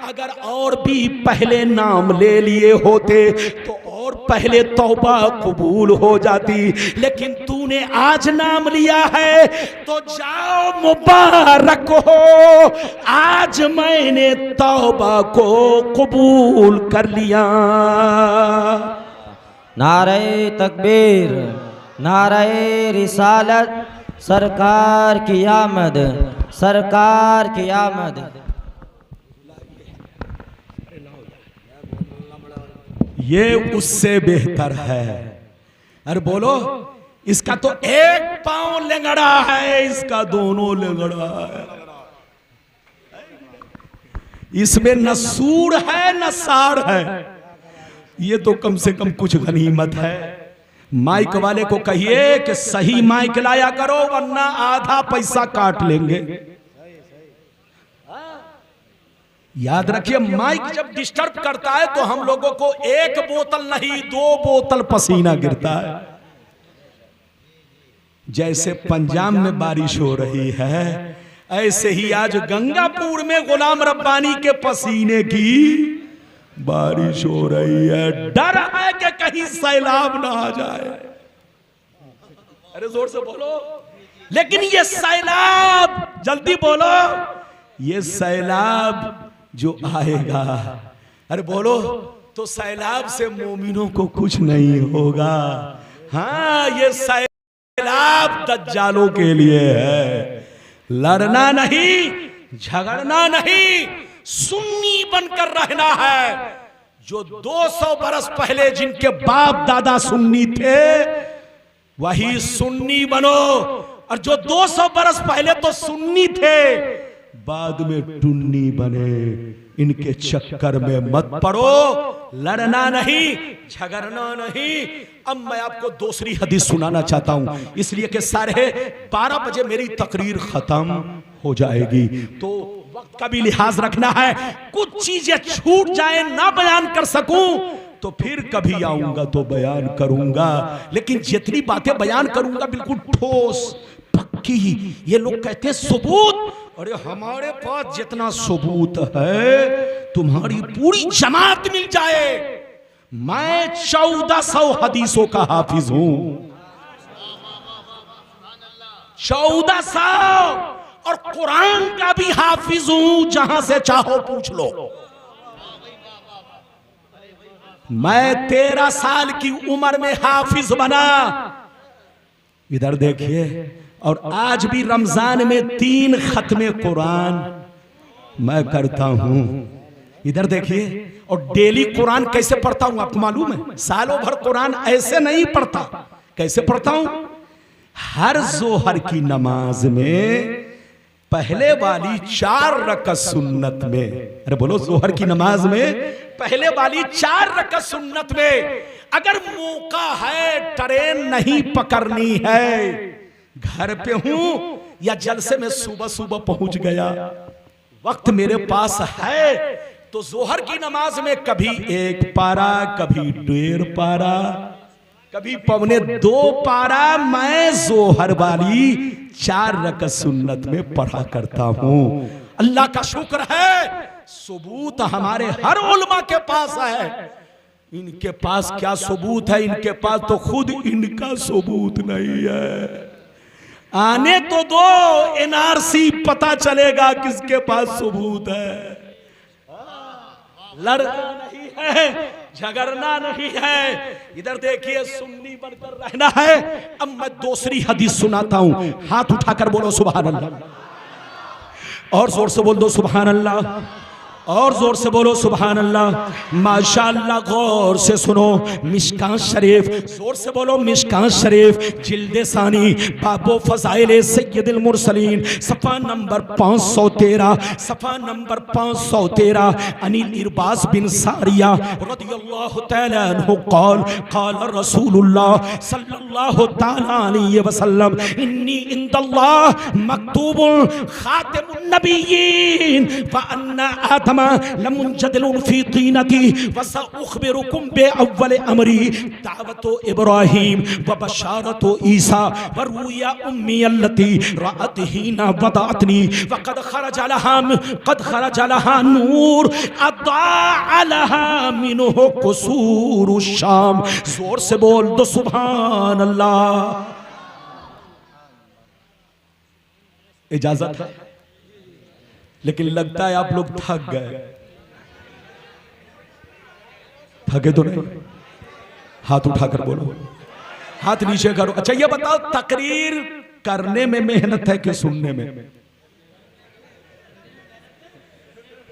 अगर और भी पहले नाम ले लिए होते तो और पहले तौबा कबूल हो जाती, लेकिन तूने आज नाम लिया है तो जाओ मुबारक हो, आज मैंने तौबा को कबूल कर लिया। नारे तकबीर, नारे रिसालत, सरकार की आमद, सरकार की आमद। ये उससे बेहतर है। अरे बोलो, इसका तो एक पांव लेंगड़ा है, इसका दोनों लेंगड़ा है। इसमें न सूर है न सार है। ये तो कम से कम कुछ गनीमत है। माइक वाले को कहिए कि सही माइक लाया करो, वरना आधा पैसा काट लेंगे। याद रखिए, माइक जब डिस्टर्ब करता है तो हम लोगों को एक बोतल नहीं 2 बोतल पसीना गिरता है। जैसे पंजाब में बारिश हो रही है, ऐसे ही आज गंगापुर में गुलाम रब्बानी के पसीने की बारिश हो रही है। डर है कि कहीं सैलाब ना आ जाए। अरे जोर से बोलो। लेकिन ये सैलाब, जल्दी बोलो, ये सैलाब जो आएगा, अरे बोलो, तो सैलाब से मोमिनों को कुछ नहीं होगा। हाँ, ये सैलाब दज्जालों के लिए है। लड़ना नहीं, झगड़ना नहीं, सुन्नी बनकर रहना है। जो 200 बरस पहले जिनके बाप दादा सुन्नी थे, वही सुन्नी बनो। और जो 200 बरस पहले तो सुन्नी थे, बाद में टुन्नी बने। इनके चक्कर में मत पड़ो। लड़ना नहीं, झगड़ना नहीं। अब मैं आपको दूसरी हदीस सुनाना चाहता हूं, इसलिए कि 12:30 बजे मेरी तकरीर खत्म हो जाएगी, तो वक्त का भी लिहाज रखना है। कुछ चीजें छूट जाए, ना बयान कर सकूं, तो फिर कभी आऊंगा तो बयान करूंगा। लेकिन जितनी बातें बयान करूंगा बिल्कुल ठोस पक्की। ये लोग कहते हैं सबूत, अरे हमारे पास जितना सबूत है तुम्हारी पूरी जमात मिल जाए। मैं 1400 हदीसों का हाफिज हूं, 1400, और कुरान का भी हाफिज हूं। जहां से चाहो पूछ लो। मैं 13 साल की उम्र में हाफिज बना। इधर देखिए, और आज भी रमजान में 3 खत्मे कुरान मैं करता हूं। इधर देखिए, और डेली कुरान कैसे पढ़ता हूं आपको मालूम है? सालों भर कुरान ऐसे नहीं पढ़ता। कैसे पढ़ता हूं? हर जोहर की नमाज में पहले वाली 4 रकअत सुन्नत में, अरे बोलो, जोहर की नमाज में पहले वाली 4 रकअत सुन्नत में, अगर मौका है, ट्रेन नहीं पकड़नी है, घर पे हूं या जलसे में सुबह सुबह पहुंच गया, वक्त मेरे पास है, तो जोहर की नमाज में कभी 1 पारा, कभी 1.5 पारा, कभी 1.25 पारा मैं जोहर वाली 4 रकअत सुन्नत में पढ़ा करता हूं। अल्लाह का शुक्र है सबूत हमारे हर उलमा के पास है। इनके पास क्या सबूत है? इनके पास तो खुद इनका सबूत नहीं है। आने तो दो एनआरसी, पता चलेगा किसके पास सबूत है। लड़ना नहीं है, झगड़ना नहीं है। इधर देखिए सुन्नी बनकर रहना है। अब मैं दूसरी हदीस सुनाता हूं, हाथ उठाकर बोलो सुभान अल्लाह, और जोर से बोल दो सुभान अल्लाह, और जोर से बोलो सुभान अल्लाह। माशाअल्लाह, गौर से सुनो। मिशकात शरीफ, जोर से बोलो मिशकात शरीफ, जिल्दे सानी, बाबो फज़ाइल सय्यदुल मुरसलीन, सफ़ा नंबर 513, सफ़ा नंबर 513। अनिल इरबास बिन सारिया रदियल्लाहु तआला अन्हु क़ाल क़ाल रसूलुल्लाह सल्लल्लाहु तआला अलैहि वसल्लम इन्नी इंदल्लाह मक्तूबुन खातिमुन नबिय्यीन व अन्ना आदम लमुंजदिलुन फी तीनती व सउखबिरुकुम बिअव्वल अमरी दावतो इब्राहीम व बशारतो ईसा व रुया उम्मी अल्लती राअत हीना वदातनी व कद खरज लहा नूर अदा लहा मिनहु कुसूर शाम। जोर से बोल दो सुभान अल्लाह। इजाजत है, लेकिन लगता है आप लोग थक गए। थके तो नहीं? हाथ उठाकर बोलो, हाथ नीचे करो। अच्छा ये बताओ, तकरीर करने में मेहनत है कि सुनने में?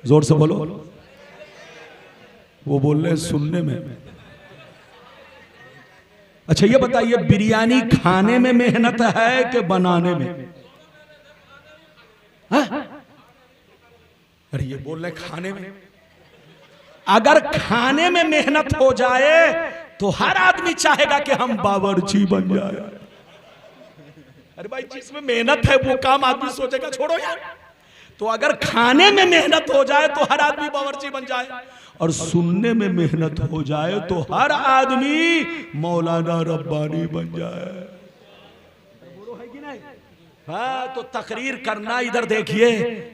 जोर से बोलो। वो बोल रहे सुनने में। अच्छा ये बताइए, बिरयानी खाने में मेहनत है कि बनाने में? हाँ? अरे ये बोल रहे खाने में। अगर खाने में मेहनत हो जाए तो हर आदमी चाहेगा कि हम बावर्ची बन जाए। अरे भाई जिसमें मेहनत है वो काम आदमी सोचेगा छोड़ो यार। तो अगर खाने में मेहनत हो जाए तो हर आदमी बावर्ची बन जाए, और सुनने में मेहनत हो जाए तो हर आदमी मौलाना रब्बानी बन जाए। हाँ, तो तकरीर करना इधर देखिए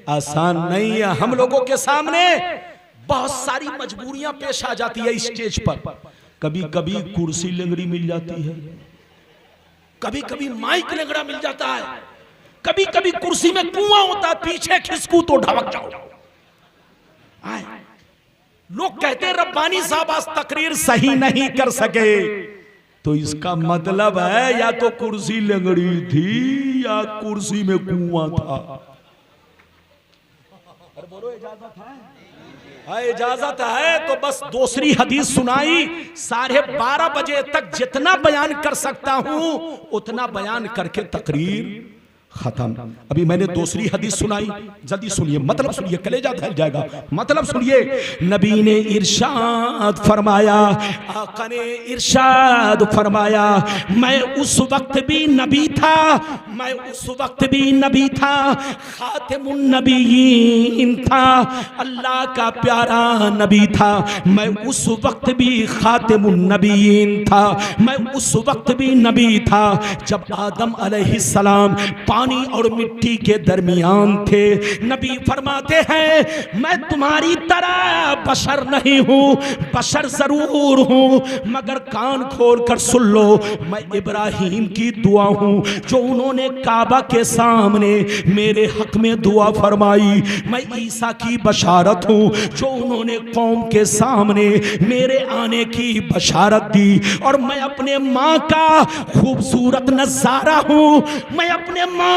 आसान नहीं है। हम लोगों के सामने बहुत सारी मजबूरियां पेश आ जाती है स्टेज पर। कभी कभी कुर्सी लंगड़ी मिल जाती है, कभी कभी माइक लंगड़ा मिल जाता है, कभी कभी कुर्सी में कुआं होता है, पीछे खिसकू तो ढबक जाओ। लोग कहते हैं रब्बानी साहब आज तकरीर सही नहीं कर सके, तो इसका मतलब है या तो कुर्सी लंगड़ी थी या कुर्सी में कुआं था। बोलो इजाजत है? हाँ इजाजत है। तो बस दूसरी हदीस सुनाई। 12:30 बजे तक जितना बयान कर सकता हूं उतना बयान करके तकरीर खत्म। अभी मैंने दूसरी हदीस सुनाई, जल्दी सुनिए, मतलब सुनिए, कलेजा दहल जाएगा। मतलब सुनिए, नबी ने इरशाद फरमाया, आका ने इरशाद फरमाया, मैं उस वक्त भी नबी था, मैं उस वक्त भी नबी था, खातिमुन नबिय्यीन था, अल्लाह का प्यारा नबी था। मैं उस वक्त भी खातिमुन नबिय्यीन था, मैं उस वक्त भी नबी था जब आदम अलैहिस्सलाम पानी और मिट्टी के दरमियान थे। नबी फरमाते हैं मैं तुम्हारी तरह बशर नहीं हूं, बशर जरूर हूं, मगर कान खोल कर सुन लो, मैं इब्राहिम की दुआ हूं जो उन्होंने काबा के सामने मेरे हक में दुआ फरमाई। मैं ईसा की बशारत हूं जो उन्होंने कौम के सामने मेरे आने की बशारत दी। और मैं अपने माँ का खूबसूरत नजारा हूं, मैं अपने माँ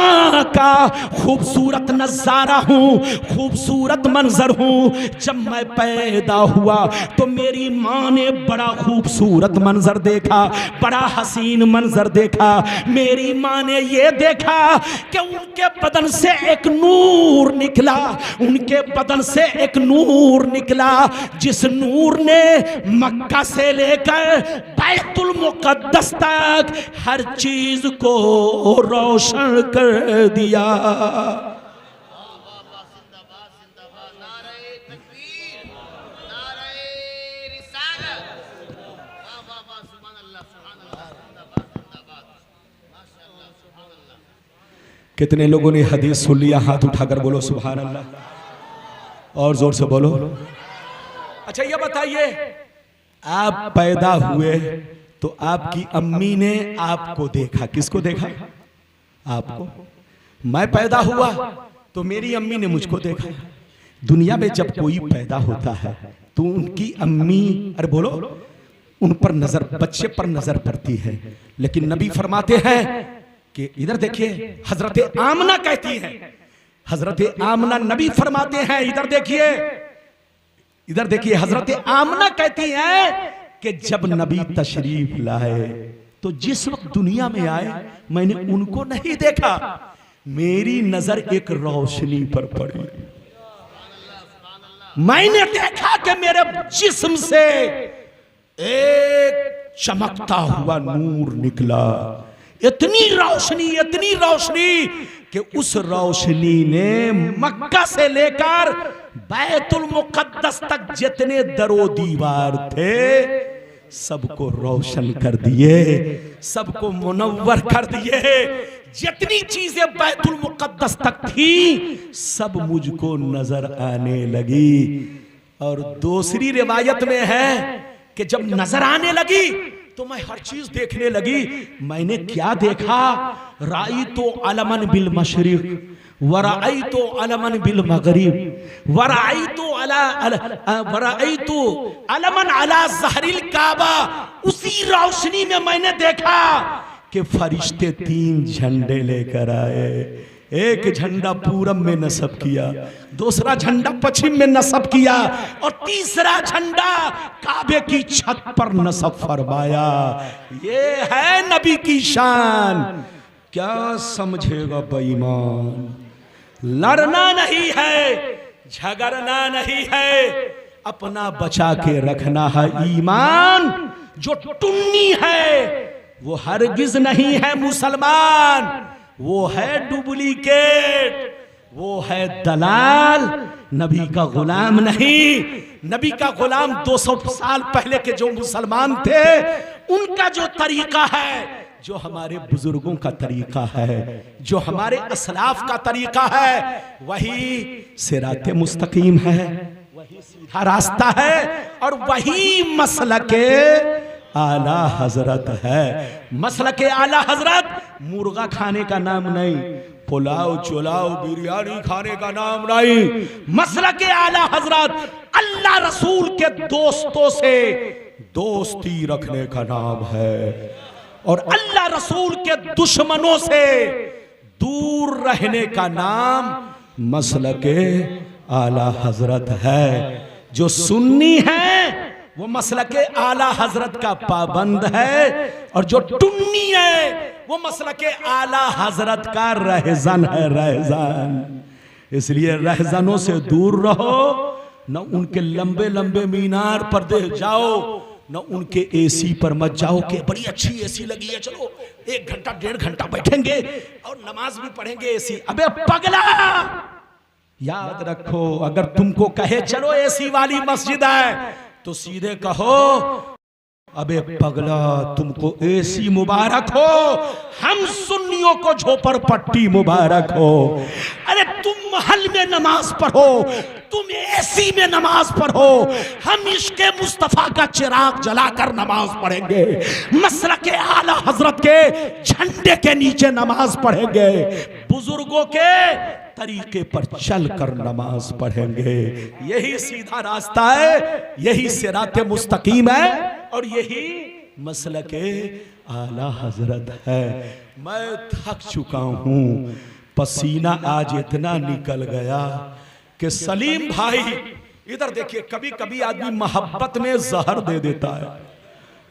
का खूबसूरत नजारा हूं, खूबसूरत मंजर हूं। जब मैं पैदा हुआ तो मेरी माँ ने बड़ा खूबसूरत मंजर देखा, बड़ा हसीन मंजर देखा। मेरी माँ ने यह देखा कि उनके बदन से एक नूर निकला, उनके बदन से एक नूर निकला, जिस नूर ने मक्का से लेकर बैतुल मुकद्दस तक हर चीज को रोशन कर दिया। कितने लोगों ने हदीस सुन लिया? हाथ उठाकर बोलो सुभान अल्लाह, और जोर से बोलो। अच्छा ये बताइए, आप पैदा हुए तो आपकी अम्मी ने आपको देखा, किसको देखा? आपको। मैं पैदा हुआ तो मेरी अम्मी ने मुझको देखा। दुनिया में जब कोई पैदा होता है तो उनकी अम्मी, अरे बोलो, उन पर नजर, बच्चे पर नजर पड़ती है। लेकिन नबी फरमाते हैं कि इधर देखिए, हजरत आमना कहती है, हजरत आमना, नबी फरमाते हैं, इधर देखिए, इधर देखिए, हजरत आमना कहती हैं कि जब नबी तशरीफ लाए तो जिस वक्त दुनिया में आए मैंने उनको नहीं देखा, मेरी नजर एक रोशनी पर पड़ी। मैंने देखा कि मेरे जिस्म से एक चमकता हुआ नूर निकला, इतनी रोशनी कि उस रोशनी ने मक्का से लेकर बैतुल मुकद्दस तक जितने दरो दीवार थे सबको रोशन कर दिए, सबको मुनव्वर कर दिए। जितनी चीजें बैतुल मुकद्दस तक थी सब मुझको नजर आने लगी। और दूसरी रिवायत में है कि जब नजर आने लगी तो मैं हर चीज देखने लगी। मैंने क्या देखा? राई तो अलमन बिल मशरिक वराई तो अलमन बिल मगरिब वराई तो अलमन अला ज़हरिल काबा। उसी रोशनी में मैंने देखा कि फरिश्ते 3 झंडे लेकर आए। एक झंडा पूरब में नस्ब किया, दूसरा झंडा पश्चिम में नस्ब किया और तीसरा झंडा काबे की छत पर नस्ब फरमाया। ये है नबी की शान। क्या समझेगा बेईमान? लड़ना नहीं है, झगड़ना नहीं है, अपना बचा के रखना है। ईमान जो टुन्नी है वो हरगिज नहीं है मुसलमान, वो है डुप्लीकेट, वो है दलाल, नबी का गुलाम नहीं। नबी का गुलाम 200 साल पहले के जो मुसलमान थे उनका जो तरीका है, जो हमारे बुजुर्गों का तरीका है, जो हमारे असलाफ का तरीका है, वही सिराते मुस्तकीम है, वही सीधा रास्ता है और वही मसलके आला हजरत है। मसलके आला हजरत मुर्गा खाने का नाम नहीं, पुलाव चुलाव बिरयानी खाने का नाम नहीं। मसलके आला हजरत अल्लाह रसूल के दोस्तों से दोस्ती रखने का नाम है और अल्लाह रसूल के दुश्मनों से दूर रहने का नाम मसलके आला हजरत है। जो सुन्नी है वो मसलके आला हजरत का पाबंद है और जो टुन्नी है वो मसलके आला हजरत का रहजन है, रहजन। इसलिए रहजनों से दूर रहो, न उनके लंबे लंबे मीनार पर दे जाओ, न उनके एसी पर मत जाओ कि बड़ी अच्छी एसी लगी है, चलो 1 घंटा 1.5 घंटा बैठेंगे और नमाज भी पढ़ेंगे एसी। अबे पगला, याद रखो, अगर तुमको कहे चलो एसी वाली मस्जिद है तो सीधे कहो अबे पगला तुमको एसी मुबारक हो, हम सुन्नियों को झोपड़ पट्टी मुबारक हो। अरे तुम महल में नमाज पढ़ो, तुम एसी में नमाज पढ़ो, हम इश्क़े मुस्तफा का चिराग जलाकर नमाज पढ़ेंगे, मसलके आला हजरत के झंडे के नीचे नमाज पढ़ेंगे, बुजुर्गों के तरीके पर चल कर नमाज पढ़ेंगे। यही सीधा रास्ता है, यही सिराते मुस्तकीम है और यही मसलके आला हजरत है। मैं थक चुका हूं, पसीना आज इतना निकल गया कि सलीम भाई इधर देखिए, कभी कभी आदमी मोहब्बत में जहर दे देता है।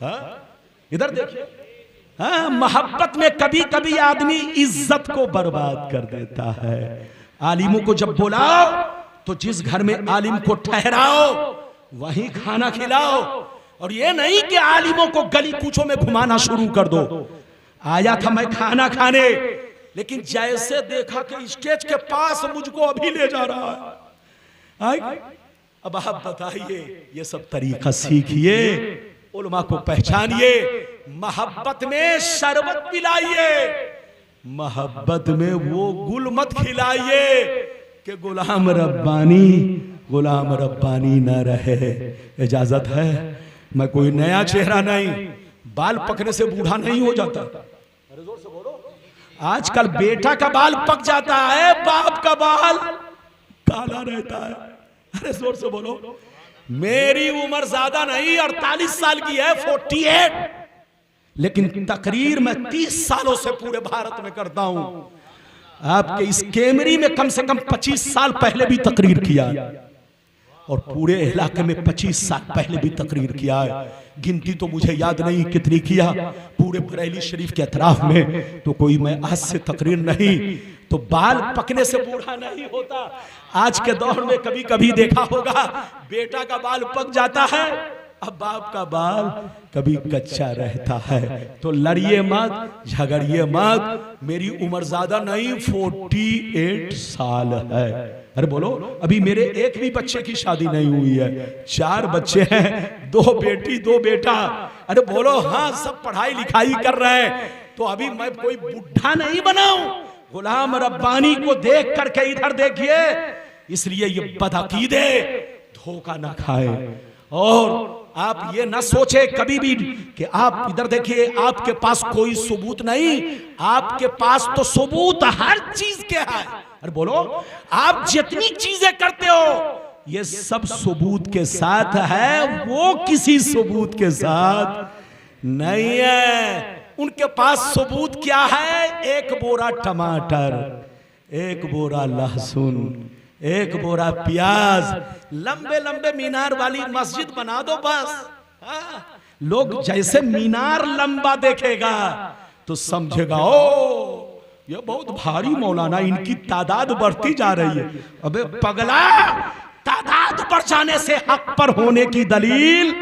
हा? इधर देखिए, हाँ, मोहब्बत में कभी कभी आदमी इज्जत को बर्बाद कर देता है। आलिमों को जब बुलाओ तो जिस घर में आलिम को ठहराओ वहीं खाना खिलाओ, और ये नहीं कि आलिमों को गली कूचों में घुमाना शुरू कर दो। आया था मैं खाना खाने, लेकिन जैसे देखा कि स्टेज के पास मुझको अभी ले जा रहा है। अब आप बताइए, ये सब तरीका सीखिए, उलमा को पहचानिए, मोहब्बत में शरबत पिलाइए, मोहब्बत में वो गुल मत खिलाइए कि गुलाम रब्बानी न रहे। इजाजत है? मैं कोई नया चेहरा नहीं, बाल पकने से बूढ़ा नहीं हो जाता। आजकल बेटा का बाल पक जाता है, बाप का बाल काला रहता है। अरे जोर से बोलो। मेरी उम्र ज्यादा नहीं, 48 साल की है, 48, लेकिन तकरीर मैं 30 सालों से पूरे भारत में करता हूं। आपके इस कैमरी में कम से कम 25 साल पहले भी तकरीर किया, और पूरे इलाके में 25 साल पहले भी तकरीर किया है। गिनती तो मुझे याद नहीं कितनी किया, पूरे बरेली शरीफ के अतराफ में तो कोई मैं आज से तकरीर नहीं। तो बाल पकने से बूढ़ा नहीं होता। आज के दौर में कभी कभी देखा होगा, बेटा का बाल पक जाता है, अब बाप का बाल कभी कच्चा रहता है। तो लड़िए मत, झगड़िए मत। मेरी उम्र ज्यादा नहीं, 48 साल है। अरे बोलो, अभी मेरे एक भी बच्चे की शादी नहीं हुई है, 4 बच्चे हैं, 2 बेटी 2 बेटा। अरे बोलो हाँ, सब पढ़ाई लिखाई कर रहे हैं। तो अभी मैं कोई बुढ़ा नहीं बनाऊं। गुलाम रब्बानी को देख करके इधर देखिए। इसलिए ये बदअकीदे धोखा ना खाए, और आप ये ना सोचे कभी भी कि आप इधर देखिए, आपके पास कोई सबूत नहीं, आपके पास तो सबूत हर चीज के है। अरे बोलो, आप जितनी चीजें करते हो ये सब सबूत के साथ है, वो किसी सबूत के साथ नहीं है। उनके पास सबूत क्या है? 1 बोरा टमाटर, 1 बोरा लहसुन, 1 बोरा प्याज, लंबे लंबे मीनार वाली मस्जिद बना दो बस। लोग जैसे मीनार लंबा देखेगा तो समझेगा ओ ये बहुत भारी मौलाना, इनकी तादाद बढ़ती जा रही है। अबे पगला, तादाद बढ़ जाने से हक पर होने की दलील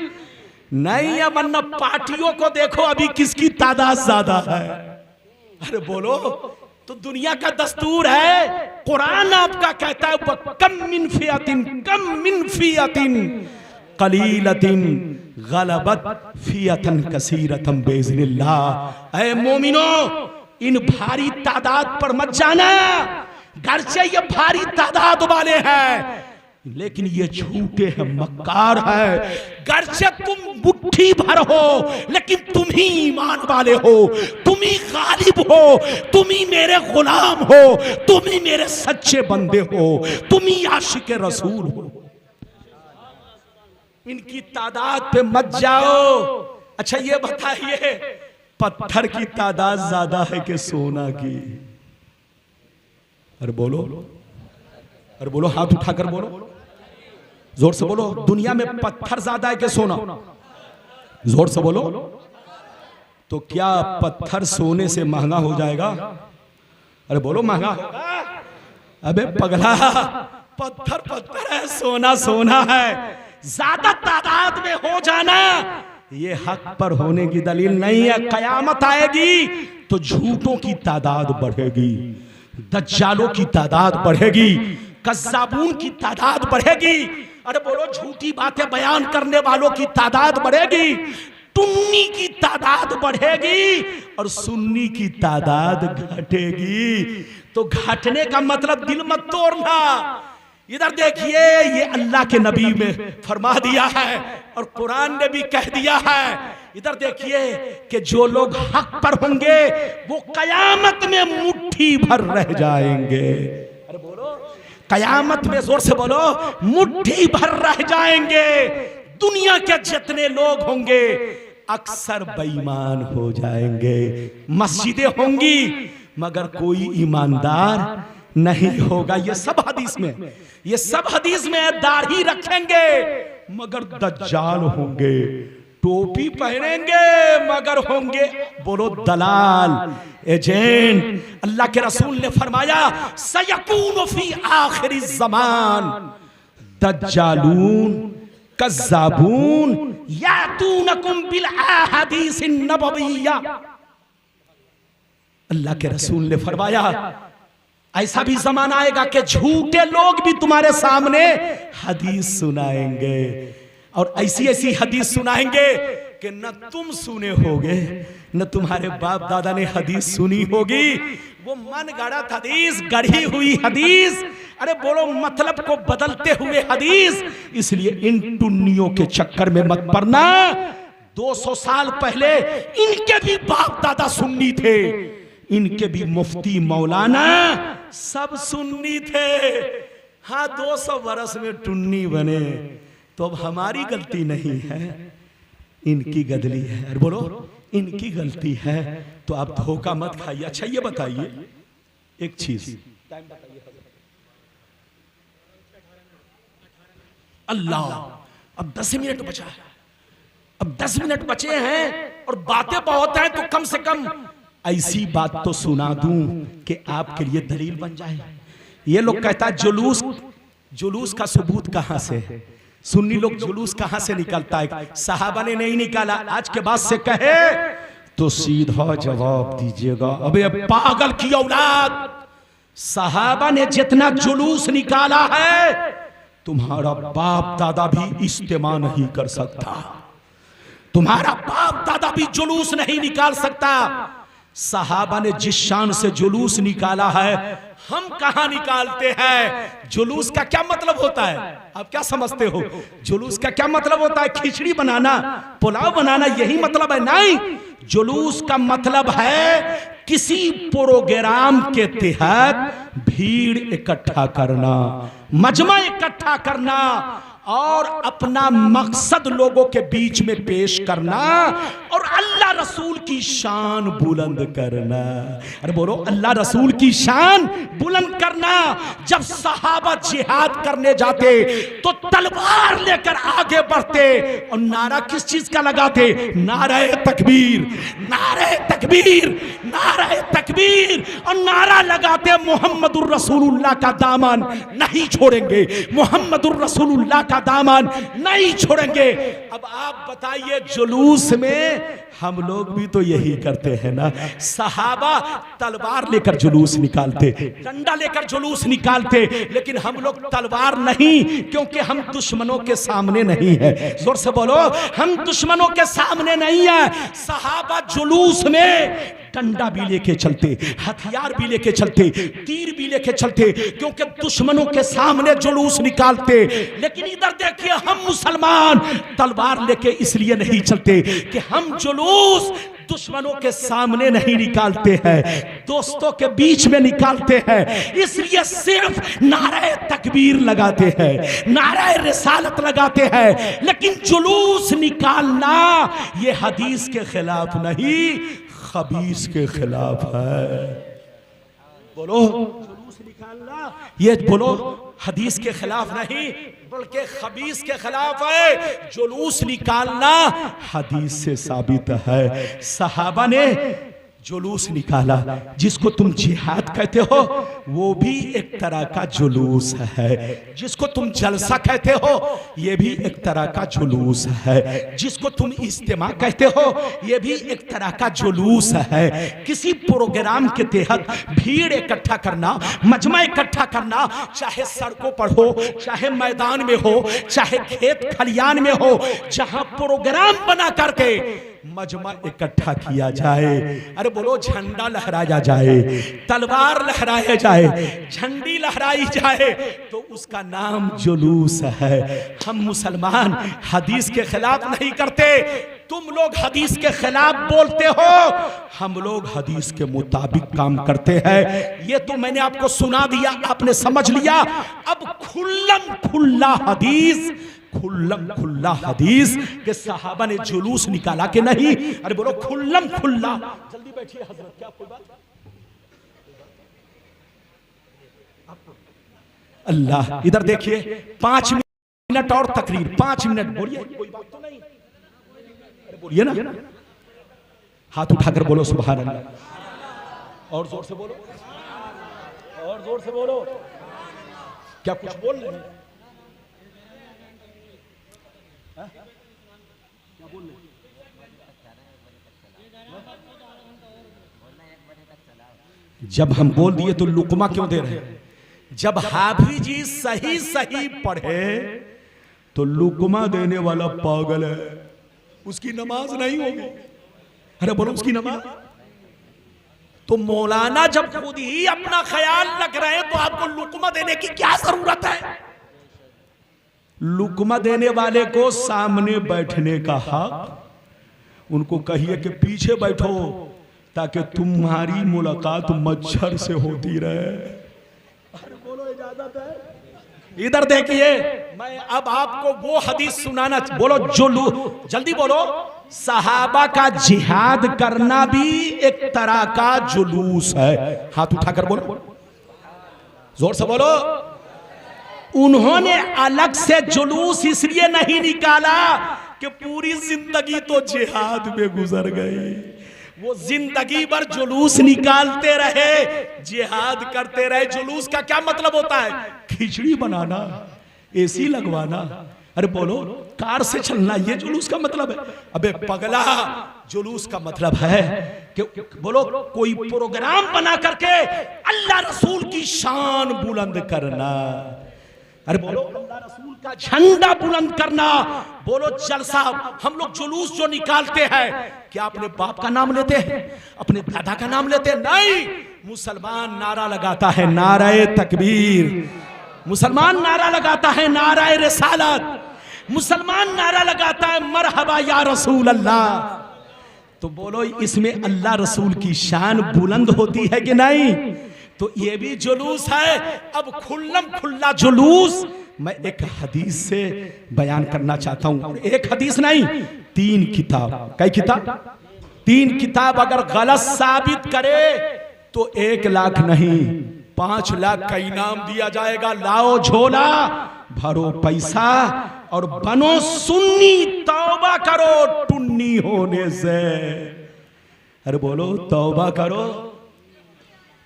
नहीं है, वरना पार्टियों को देखो अभी किसकी तादाद ज्यादा है। अरे बोलो, तो दुनिया का दस्तूर है। कुरान आपका कहता है कम मिन फियतिन कलीलतिन गलबत फियतन कसीरतन बेइज़्निल्लाह। ऐ मोमिनो, इन भारी तादाद पर मत जाना। गर्चे ये भारी तादाद वाले हैं, लेकिन ये झूठे हैं, मक्कार है। गर्चे तुम मुट्ठी भर हो, लेकिन तुम ही ईमान वाले हो, तुम ही गालिब हो, तुम ही मेरे गुलाम हो, तुम ही मेरे सच्चे बंदे हो, तुम ही आशिक रसूल हो। इनकी तादाद पे मत जाओ। अच्छा ये बताइए, पत्थर की तादाद ज्यादा है कि सोना की? अरे बोलो, अरे बोलो, हाथ उठाकर बोलो, जोर से बोलो। दुनिया में पत्थर ज्यादा है कि सोना? जोर से बोलो। तो क्या पत्थर सोने से महंगा हो जाएगा? अरे बोलो, महंगा होगा? अबे पगला, पत्थर पत्थर है, सोना सोना है। ज्यादा तादाद में हो जाना ये हक पर होने की दलील नहीं है। कयामत आएगी तो झूठों की तादाद बढ़ेगी, दज्जालों की तादाद बढ़ेगी, कज़्ज़ाबून की तादाद बढ़ेगी। अरे बोलो, झूठी बातें बयान करने वालों की तादाद बढ़ेगी, टुन्नी की तादाद बढ़ेगी, और सुन्नी की तादाद घटेगी। तो घटने का मतलब दिल मत तोड़ना। इधर देखिए, ये अल्लाह के नबी में फरमा दिया है और कुरान ने भी कह दिया है। इधर देखिए कि जो लोग हक पर होंगे वो कयामत में मुट्ठी भर रह जाएंगे। अरे बोलो, कयामत में जोर से बोलो, मुट्ठी भर रह जाएंगे। दुनिया के जितने लोग होंगे अक्सर बेईमान हो जाएंगे। मस्जिदें होंगी मगर कोई ईमानदार नहीं होगा। ये सब हदीस में, ये सब हदीस में दाढ़ी रखेंगे मगर दज्जाल होंगे, टोपी पहनेंगे मगर होंगे, बोलो, दलाल, एजेंट। अल्लाह के रसूल ने फरमाया, सयकूनु फी आखिरी ज़मान दज्जालून कज़्ज़ाबून यातूनकुम बिल अहादीसिन नबविय्या। अल्लाह के रसूल ने फरमाया, ऐसा भी जमाना आएगा कि झूठे लोग भी तुम्हारे सामने हदीस सुनाएंगे, और ऐसी ऐसी हदीस सुनाएंगे कि न तुम सुने होगे न तुम्हारे बाप दादा ने हदीस सुनी होगी। वो मन गढ़ंत हदीस, गढ़ी हुई हदीस, अरे बोलो मतलब को बदलते हुए हदीस। इसलिए इन टुन्नियों के चक्कर में मत पड़ना। 200 साल पहले इनके भी बाप दादा सुन्नी थे, इनके भी मुफ्ती मौलाना सब सुन्नी थे। हाँ 200 बरस में टुन्नी बने तो अब हमारी गलती नहीं है, इनकी गदली है। अरे बोलो इनकी गलती है तो आप धोखा मत खाइए। अच्छा ये बताइए एक चीज, अल्लाह अब 10 मिनट बचा है, अब 10 मिनट बचे हैं और बातें बहुत हैं, तो कम से कम ऐसी बात तो सुना दूं कि आपके लिए दलील बन जाए। ये लोग कहता है जुलूस, जुलूस का सबूत कहां से है? सुन्नी लोग जुलूस कहां से निकलता है? सहाबा ने नहीं निकाला। आज के बाद से कहे तो सीधा जवाब दीजिएगा, अबे पागल की औलाद, सहाबा ने जितना जुलूस निकाला है तुम्हारा बाप दादा भी इस्तेमाल नहीं कर सकता, तुम्हारा बाप दादा भी जुलूस नहीं निकाल सकता। सहाबा ने जिस शान से जुलूस निकाला है हम कहां निकालते हैं? जुलूस का क्या मतलब होता है? आप क्या समझते हो? जुलूस का क्या मतलब होता है? खिचड़ी बनाना, पुलाव बनाना, यही मतलब है? नहीं, जुलूस का मतलब है किसी प्रोग्राम के तहत भीड़ इकट्ठा करना, मजमा इकट्ठा करना और अपना मकसद लोगों के बीच में पेश करना और अल्लाह रसूल की शान बुलंद करना। अरे बोलो अल्लाह रसूल की शान बुलंद करना। जब सहाबा जिहाद करने जाते तो तलवार लेकर आगे बढ़ते और नारा किस चीज का लगाते? नारे तकबीर, नारे तकबीर, नारे तकबीर, और नारा लगाते मोहम्मदुर रसूलुल्लाह का दामन नहीं छोड़ेंगे, मोहम्मदुर रसूलुल्लाह का दामन नहीं छोड़ेंगे। अब आप बताइए जुलूस में हम लोग भी तो यही करते हैं ना। सहाबा तलवार लेकर जुलूस निकालते, डंडा लेकर जुलूस निकालते, लेकिन हम लोग तलवार नहीं, क्योंकि हम दुश्मनों के सामने नहीं है। जोर से बोलो, हम दुश्मनों के सामने नहीं है। सहाबा जुलूस में डंडा भी लेके चलते, हथियार भी लेके चलते, तीर भी लेके चलते, क्योंकि दुश्मनों के सामने जुलूस निकालते। लेकिन इधर देखिए हम मुसलमान तलवार लेके इसलिए नहीं चलते कि हम जुलूस दुश्मनों के सामने नहीं निकालते हैं, दोस्तों के बीच में निकालते हैं। इसलिए सिर्फ नारे तकबीर लगाते हैं, नारे रिसालत लगाते हैं, लेकिन जुलूस निकालना ये हदीस के खिलाफ नहीं, खबीस के खिलाफ है। बोलो जुलूस निकालना ये बोलो हदीस के खिलाफ नहीं बल्कि खबीस के खिलाफ है। जुलूस निकालना हदीस से साबित है। सहाबा ने जुलूस निकाला, जिसको तुम जिहाद कहते हो वो भी एक तरह का जुलूस है, जिसको तुम जलसा कहते हो ये भी एक तरह का जुलूस है, जिसको तुम इज्तिमा कहते हो ये भी एक तरह का जुलूस है। किसी प्रोग्राम के तहत भीड़ इकट्ठा करना, मजमा इकट्ठा करना, चाहे सड़कों पर हो, चाहे मैदान में हो, चाहे खेत खलियान में हो, जहां प्रोग्राम बना करके मजमा इकट्ठा किया जाए। अरे बोलो झंडा लहराया जाए, तलवार लहराया जाए, झंडी लहराई जाए, तो उसका नाम जुलूस है। हम मुसलमान हदीस के खिलाफ नहीं करते, तुम लोग हदीस के खिलाफ बोलते हो, हम लोग हदीस के मुताबिक काम करते हैं। ये तो मैंने आपको सुना दिया, आपने समझ लिया। अब खुल्लम खुल्ला हदीस, खुल्लम खुल्ला हदीस के सहाबा ने जुलूस निकाला कि नहीं? अरे बोलो खुल्लम खुल्ला। जल्दी बैठिए हजरत, क्या कोई बात? अल्लाह, इधर देखिए 5 मिनट और तकरीर, 5 मिनट बोलिए, कोई बात तो नहीं? अरे बोलिए ना, हाथ उठाकर बोलो सुभान अल्लाह, और जोर से बोलो, और जोर से बोलो। क्या कुछ बोल रहे हैं? जब हम बोल दिए तो लुकमा क्यों दे रहे हैं? जब हाफिज जी सही सही पढ़े तो लुकमा देने वाला पागल है। उसकी नमाज नहीं होगी। अरे बोलो उसकी नमाज। तो मौलाना जब खुद ही अपना ख्याल रख रहे हैं तो आपको लुकमा देने की क्या जरूरत है? लुकमा देने वाले को सामने बैठने का हक, उनको कहिए कि पीछे बैठो ताकि तुम्हारी मुलाकात मच्छर से होती रहे। अरे बोलो इजाजत है? इधर देखिए, मैं अब आपको वो हदीस सुनाना, बोलो जल्दी बोलो। सहाबा का जिहाद करना भी एक तरह का जुलूस है। हाथ उठाकर बोलो, जोर से बोलो। उन्होंने अलग से जुलूस इसलिए नहीं निकाला कि पूरी जिंदगी तो जिहाद में गुजर गई, वो जिंदगी भर जुलूस निकालते रहे, जिहाद करते रहे। जुलूस का क्या मतलब होता है? खिचड़ी बनाना, एसी लगवाना, अरे बोलो कार से चलना, ये जुलूस का मतलब है? अबे पगला, जुलूस का मतलब है कि बोलो कोई प्रोग्राम बना करके अल्लाह रसूल की शान बुलंद करना। अरे बोलो अल्लाह रसूल का झंडा बुलंद करना। बोलो जलसा। हम लोग जुलूस जो निकालते हैं, क्या अपने बाप का नाम लेते हैं, अपने दादा का नाम लेते हैं? नहीं। मुसलमान नारा लगाता है नाराए तकबीर, मुसलमान नारा लगाता है नाराए रिसालत, मुसलमान नारा लगाता है मरहबा या रसूल अल्लाह। तो बोलो इसमें अल्लाह रसूल की शान बुलंद होती है कि नहीं? तो ये भी जुलूस है। अब खुल्लम खुल्ला जुलूस मैं एक हदीस से बयान करना चाहता हूं। एक हदीस नहीं, 3 किताब। कई किताब? 3 किताब अगर गलत साबित करे तो 1 लाख नहीं 5 लाख का इनाम दिया जाएगा। लाओ झोला, भरो पैसा और बनो सुन्नी, तौबा करो टुन्नी होने से। अरे बोलो तौबा करो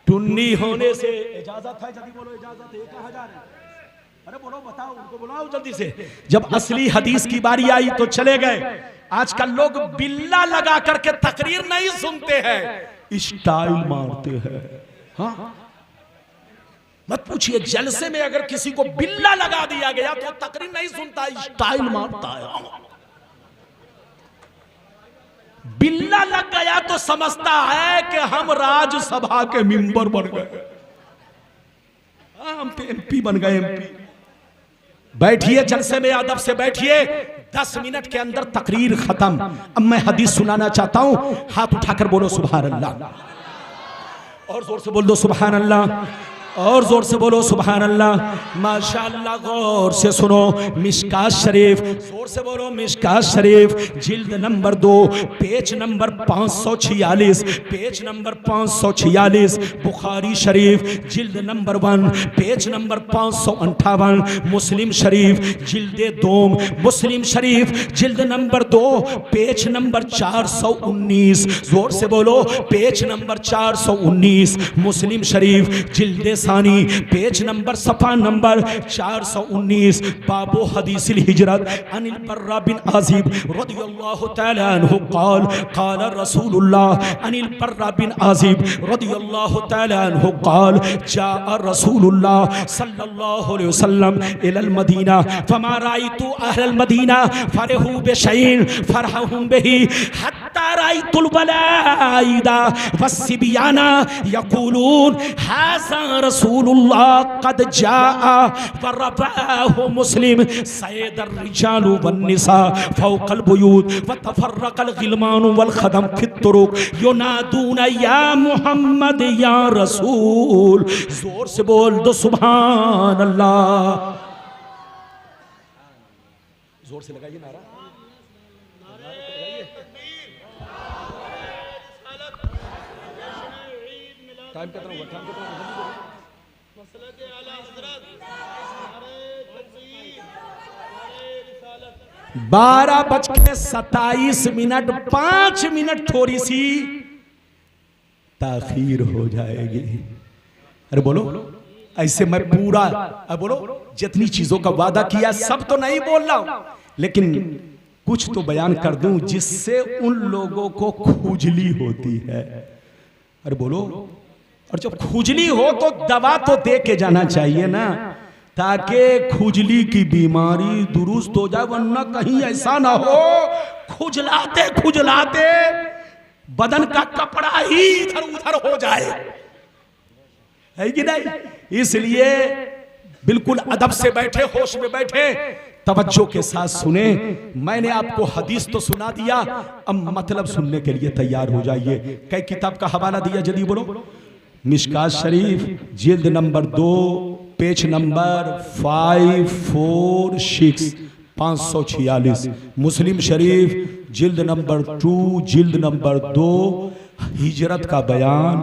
टुन्नी होने से। इजाजत है? जल्दी बोलो इजाजत है? 1000 है। अरे बोलो बताओ, उनको बुलाओ जल्दी से। जब असली हदीस की बारी आई तो चले गए। आजकल लोग बिल्ला लगा करके तकरीर नहीं सुनते हैं, स्टाइल मारते हैं। हाँ मत पूछिए, जलसे में अगर किसी को बिल्ला लगा दिया गया तो तकरीर नहीं सुनता, स्टाइल मारता है। बिल्ला लग गया तो समझता है कि हम राज्यसभा के मेंबर बन गए, हम तो एमपी बन गए। एमपी बैठिए, जलसे में अदब से बैठिए। 10 मिनट के अंदर तकरीर खत्म। अब मैं हदीस सुनाना चाहता हूं। हाथ उठाकर बोलो सुभान अल्लाह, और जोर से बोल दो सुभान अल्लाह, और जोर से बोलो सुभान अल्लाह। माशाअल्लाह, गौर से सुनो। मिशकात शरीफ, जोर से बोलो मिशकात शरीफ, जिल्द number 2, page number 546, page number 546। Bukhari Sharif जिल्द number 1, page number 558। Muslim Sharif जिल्द 2, मुस्लिम शरीफ जिल्द नंबर 2, पेज नंबर 419। जोर से बोलो पेज नंबर 419। मुस्लिम शरीफ जिल्द सानी, पेज नंबर सफा नंबर 419। बाबो हदीसिल हिजरत अनिल बर्रा बिन आजिब रदियल्लाहु तआला अन्हु क़ाल क़ाल रसूलुल्लाह। अनिल बर्रा बिन आजिब रदियल्लाहु तआला अन्हु क़ाल जाअ रसूलुल्लाह सल्लल्लाहु अलैहि वसल्लम इलल मदीना फमा रायतु अहलल मदीना फरहू बिशैइन फरहहुम बिही हत्ता रायतुल बलाइदा वस्सिबियाना यक़ूलून हाज़ा रसूलुल्लाह कद जाआ वरफ़अहु मुस्लिम सयदर रिजालु वन्निसा फ़ौक़ल बुयूत वतफ़र्रक़ल ग़िलमानु वल ख़दम फ़ित तुरुक़ युनादूना या मुहम्मद या रसूल। जोर से बोल दो सुभान अल्लाह, जोर से लगाइए नारा। टाइम कितना हुआ? टाइम कितना हुआ? 12:27 5 मिनट थोड़ी सी ताखीर हो जाएगी। अरे बोलो ऐसे मैं पूरा, अब बोलो जितनी चीजों का वादा किया सब तो नहीं बोल रहा हूं, लेकिन कुछ तो बयान कर दूं जिससे उन लोगों को खुजली होती है। अरे बोलो, और जब खुजली हो तो दवा तो दे के जाना चाहिए ना। ताकि खुजली की बीमारी दुरुस्त हो जाए, वरना कहीं ऐसा ना हो खुजलाते खुजलाते बदन का कपड़ा ही इधर उधर हो जाए, है कि नहीं। इसलिए बिल्कुल अदब से बैठे, होश में बैठे, तवज्जो के साथ सुने। मैंने आपको हदीस तो सुना दिया, अब मतलब सुनने के लिए तैयार हो जाइए। कई किताब का हवाला दिया, जल्दी बोलो। मिशकात शरीफ जिल्द नंबर 2 पेज नंबर 546 546। मुस्लिम शरीफ जिल्द नंबर 2 जिल्द नंबर 2 हिजरत का बयान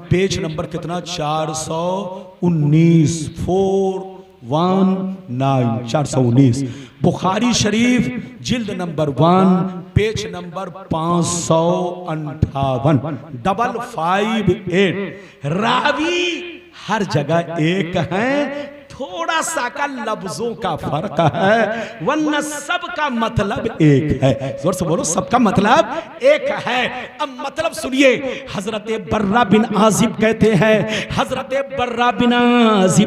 पेज नंबर कितना 419 419। बुखारी शरीफ जिल्द नंबर 1 पेज नंबर 558 558। रावी हर जगह एक है, थोड़ा सा का लफ्जों का फर्क है, वरना सबका मतलब एक है। जोर से बोलो, सबका मतलब एक है। अब मतलब सुनिए। हजरत बर्रा बिन आजिब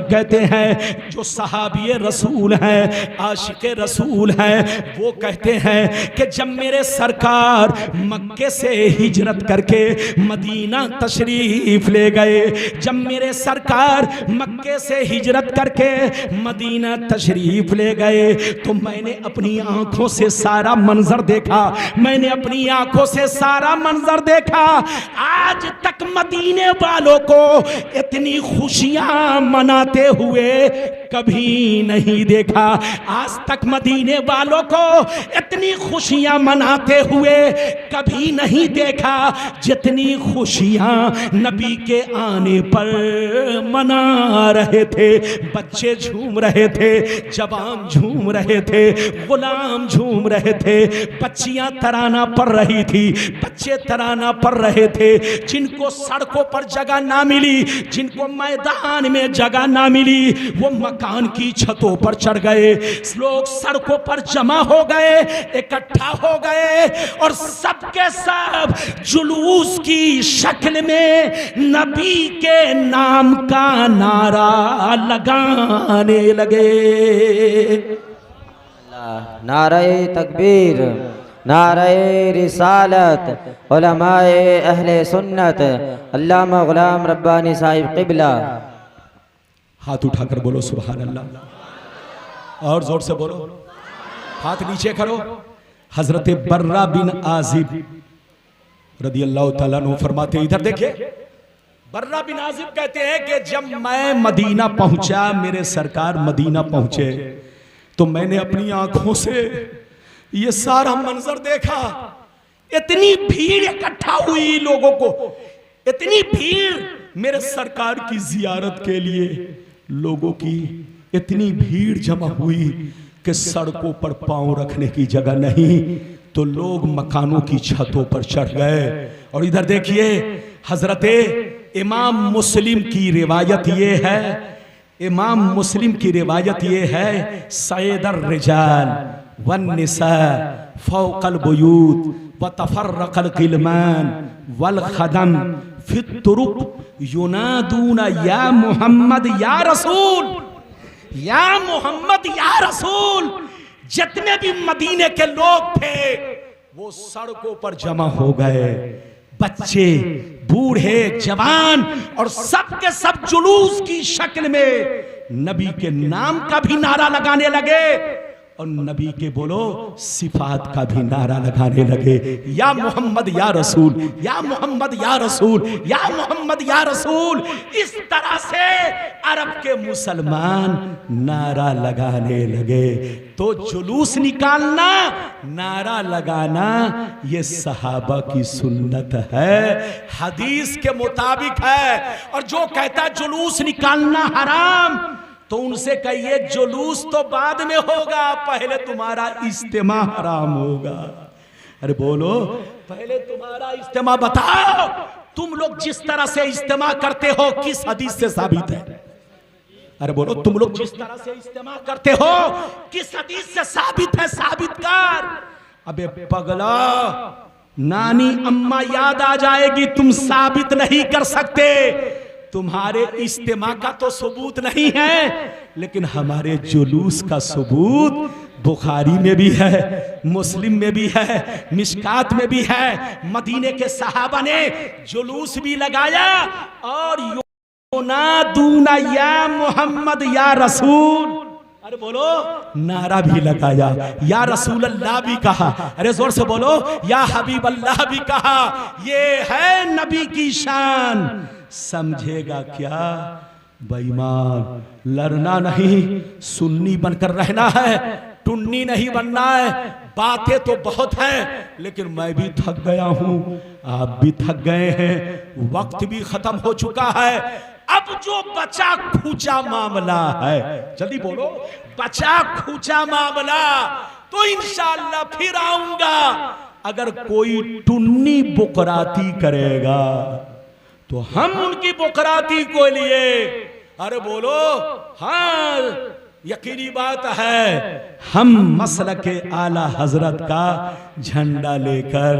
कहते हैं, जो सहाबी रसूल हैं, आशिक रसूल हैं, वो कहते हैं कि जब मेरे सरकार मक्के से हिजरत करके मदीना तशरीफ ले गए, जब मेरे सरकार मक्के से हिजरत करके मदीना तशरीफ ले गए, तो मैंने अपनी आंखों से सारा मंजर देखा, आज तक मदीने वालों को इतनी खुशियां मनाते हुए कभी नहीं देखा, आज तक मदीने वालों को इतनी खुशियां मनाते हुए कभी नहीं देखा, जितनी खुशियां नबी के आने पर मना रहे थे। बच्चे झूम रहे थे, जवान झूम रहे थे, गुलाम झूम रहे थे, बच्चियां तराना पढ़ रही थी, बच्चे तराना पढ़ रहे थे। जिनको सड़कों पर जगह ना मिली, जिनको मैदान में जगह ना मिली, वो मकान की छतों पर चढ़ गए। लोग सड़कों पर जमा हो गए, इकट्ठा हो गए, और सबके सब जुलूस की शक्ल में नबी के नाम का नारा लगाने लगे। नारे तकबीर, नारे रिसालत, उलमाए अहले सुन्नत, अल्लामा गुलाम रब्बानी साहिब क़िबला। हाथ उठाकर बोलो सुभान अल्लाह, और जोर से बोलो, हाथ नीचे करो। हजरत बर्रा बिन आजिब रदियल्लाहु ताला अन्हु फरमाते, इधर देखिए, बर्रा बिन आजिब कहते हैं कि जब मैं मदीना पहुंचा, मेरे सरकार मदीना पहुंचे, तो मैंने अपनी आंखों से ये सारा मंजर देखा। इतनी भीड़ इकट्ठा हुई, लोगों को इतनी भीड़, मेरे सरकार की जियारत के लिए लोगों की इतनी भीड़ जमा हुई कि सड़कों पर पांव रखने की जगह नहीं, तो लोग मकानों की छतों पर चढ़ गए। और इधर देखिए, हजरत इमाम मुस्लिम की रिवायत ये है, सैयदर रिजाल वन निसा फौकल बुयूत व तफर्रकल गिलमान वल खदम फित तुरुक युनादूना या मोहम्मद या रसूल, या मोहम्मद या रसूल। जितने भी मदीने के लोग थे वो सड़कों पर जमा हो गए, बच्चे, बूढ़े, जवान, और सब के सब जुलूस की शक्ल में नबी के नाम का भी नारा लगाने लगे, और नबी के बोलो सिफात का भी नारा लगाने लगे, या मोहम्मद या रसूल, या मोहम्मद या रसूल, या मोहम्मद या रसूल। इस तरह से अरब के मुसलमान नारा लगाने लगे। तो जुलूस निकालना, नारा लगाना, ये सहाबा की सुन्नत है, हदीस के मुताबिक है। और जो कहता जुलूस निकालना हराम, तो उनसे कहिए जुलूस तो बाद में होगा, पहले तुम्हारा इज्तिमा हराम होगा। अरे बोलो, पहले तुम्हारा इज्तिमा बताओ। तुम लोग जिस तरह से इज्तिमा करते हो, किस हदीस से साबित है? अरे बोलो, तुम लोग जिस तरह से इज्तिमा करते हो, किस हदीस से साबित है? साबित कर। अबे पगला, नानी अम्मा याद आ जाएगी, तुम साबित नहीं कर सकते। तुम्हारे इस्तेमा का तो सबूत नहीं है, लेकिन हमारे जुलूस का सबूत बुखारी में भी है, मुस्लिम में भी है, मिशकात में भी है। मदीने के सहाबा ने जुलूस भी लगाया और युनादूना या मोहम्मद या रसूल, अरे बोलो, नारा भी लगाया, या रसूल अल्लाह भी कहा, अरे जोर से बोलो, या हबीब अल्लाह भी कहा। ये है नबी की शान। समझेगा क्या बेईमान? लड़ना नहीं, सुन्नी बनकर रहना है, टुन्नी नहीं बनना है। बातें तो बहुत हैं, लेकिन मैं भी थक गया हूं, आप भी थक गए हैं, वक्त भी खत्म हो चुका है। अब जो बचा खूचा मामला है, जल्दी बोलो, बचा खूचा मामला, तो इंशाअल्लाह फिर आऊंगा। अगर कोई टुन्नी बुकराती करेगा तो हम उनकी बुकराती को लिए, अरे बोलो, हाँ यकीनी बात है, हम मसलक आला हजरत का झंडा लेकर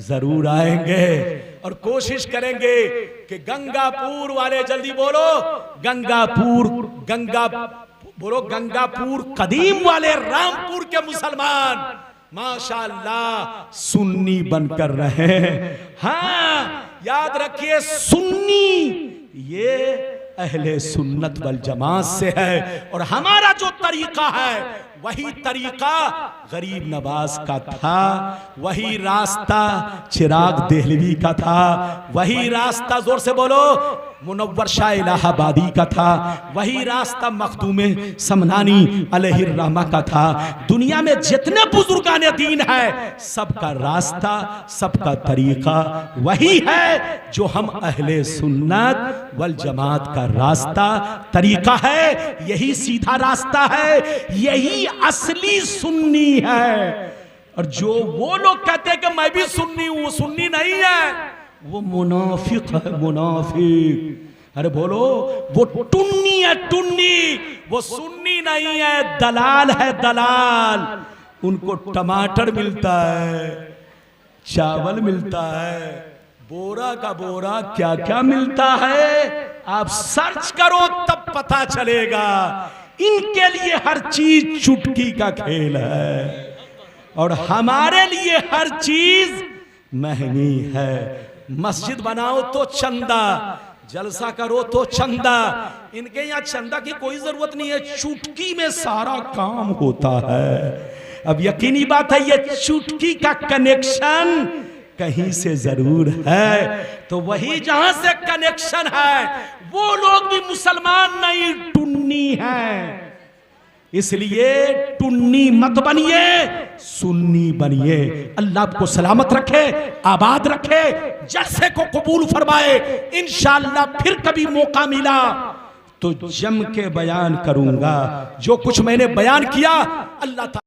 जरूर आएंगे और कोशिश करेंगे कि गंगापुर वाले, जल्दी बोलो, गंगापुर कदीम वाले रामपुर के मुसलमान माशाअल्लाह सुन्नी बनकर रहे। हाँ याद रखिए, सुन्नी ये अहले सुन्नत वल जमात से है, और हमारा जो तरीका है वही तरीका गरीब नवाज का था, वही रास्ता चिराग देहलवी का था, वही रास्ता, जोर से बोलो, मुनव्वर शाह इलाहाबादी का था, वही रास्ता मखदूम समनानी अलैहिर्रहमा का था। दुनिया में जितने बुजुर्गाने दीन है, सबका रास्ता, सबका तरीका वही है जो हम अहले सुन्नत वल जमात का रास्ता तरीका है। यही सीधा रास्ता है, यही असली सुन्नी है। और जो वो लोग कहते हैं कि मैं भी सुन्नी हूं, सुन्नी नहीं है, वो मुनाफिक है, मुनाफिक। अरे बोलो, वो टुन्नी है, टुन्नी, वो सुन्नी नहीं है, दलाल है, दलाल। उनको टमाटर मिलता है, चावल मिलता है, बोरा का बोरा क्या क्या मिलता है, आप सर्च करो तब पता चलेगा। इनके लिए हर चीज चुटकी का खेल है, और हमारे लिए हर चीज महंगी है। मस्जिद बनाओ तो चंदा, जलसा करो तो चंदा। इनके यहाँ चंदा की कोई जरूरत नहीं है, चुटकी में सारा काम होता है। अब यकीनी बात है, ये चुटकी का कनेक्शन कहीं से जरूर है, तो वही जहां से कनेक्शन है वो लोग भी मुसलमान नहीं, टुन्नी है। इसलिए टुन्नी मत बनिए, सुन्नी बनिए। अल्लाह आपको सलामत रखे, आबाद रखे, जलसे को कबूल फरमाए। इंशाअल्लाह फिर कभी मौका मिला तो जम के बयान करूंगा जो कुछ मैंने बयान किया। अल्लाह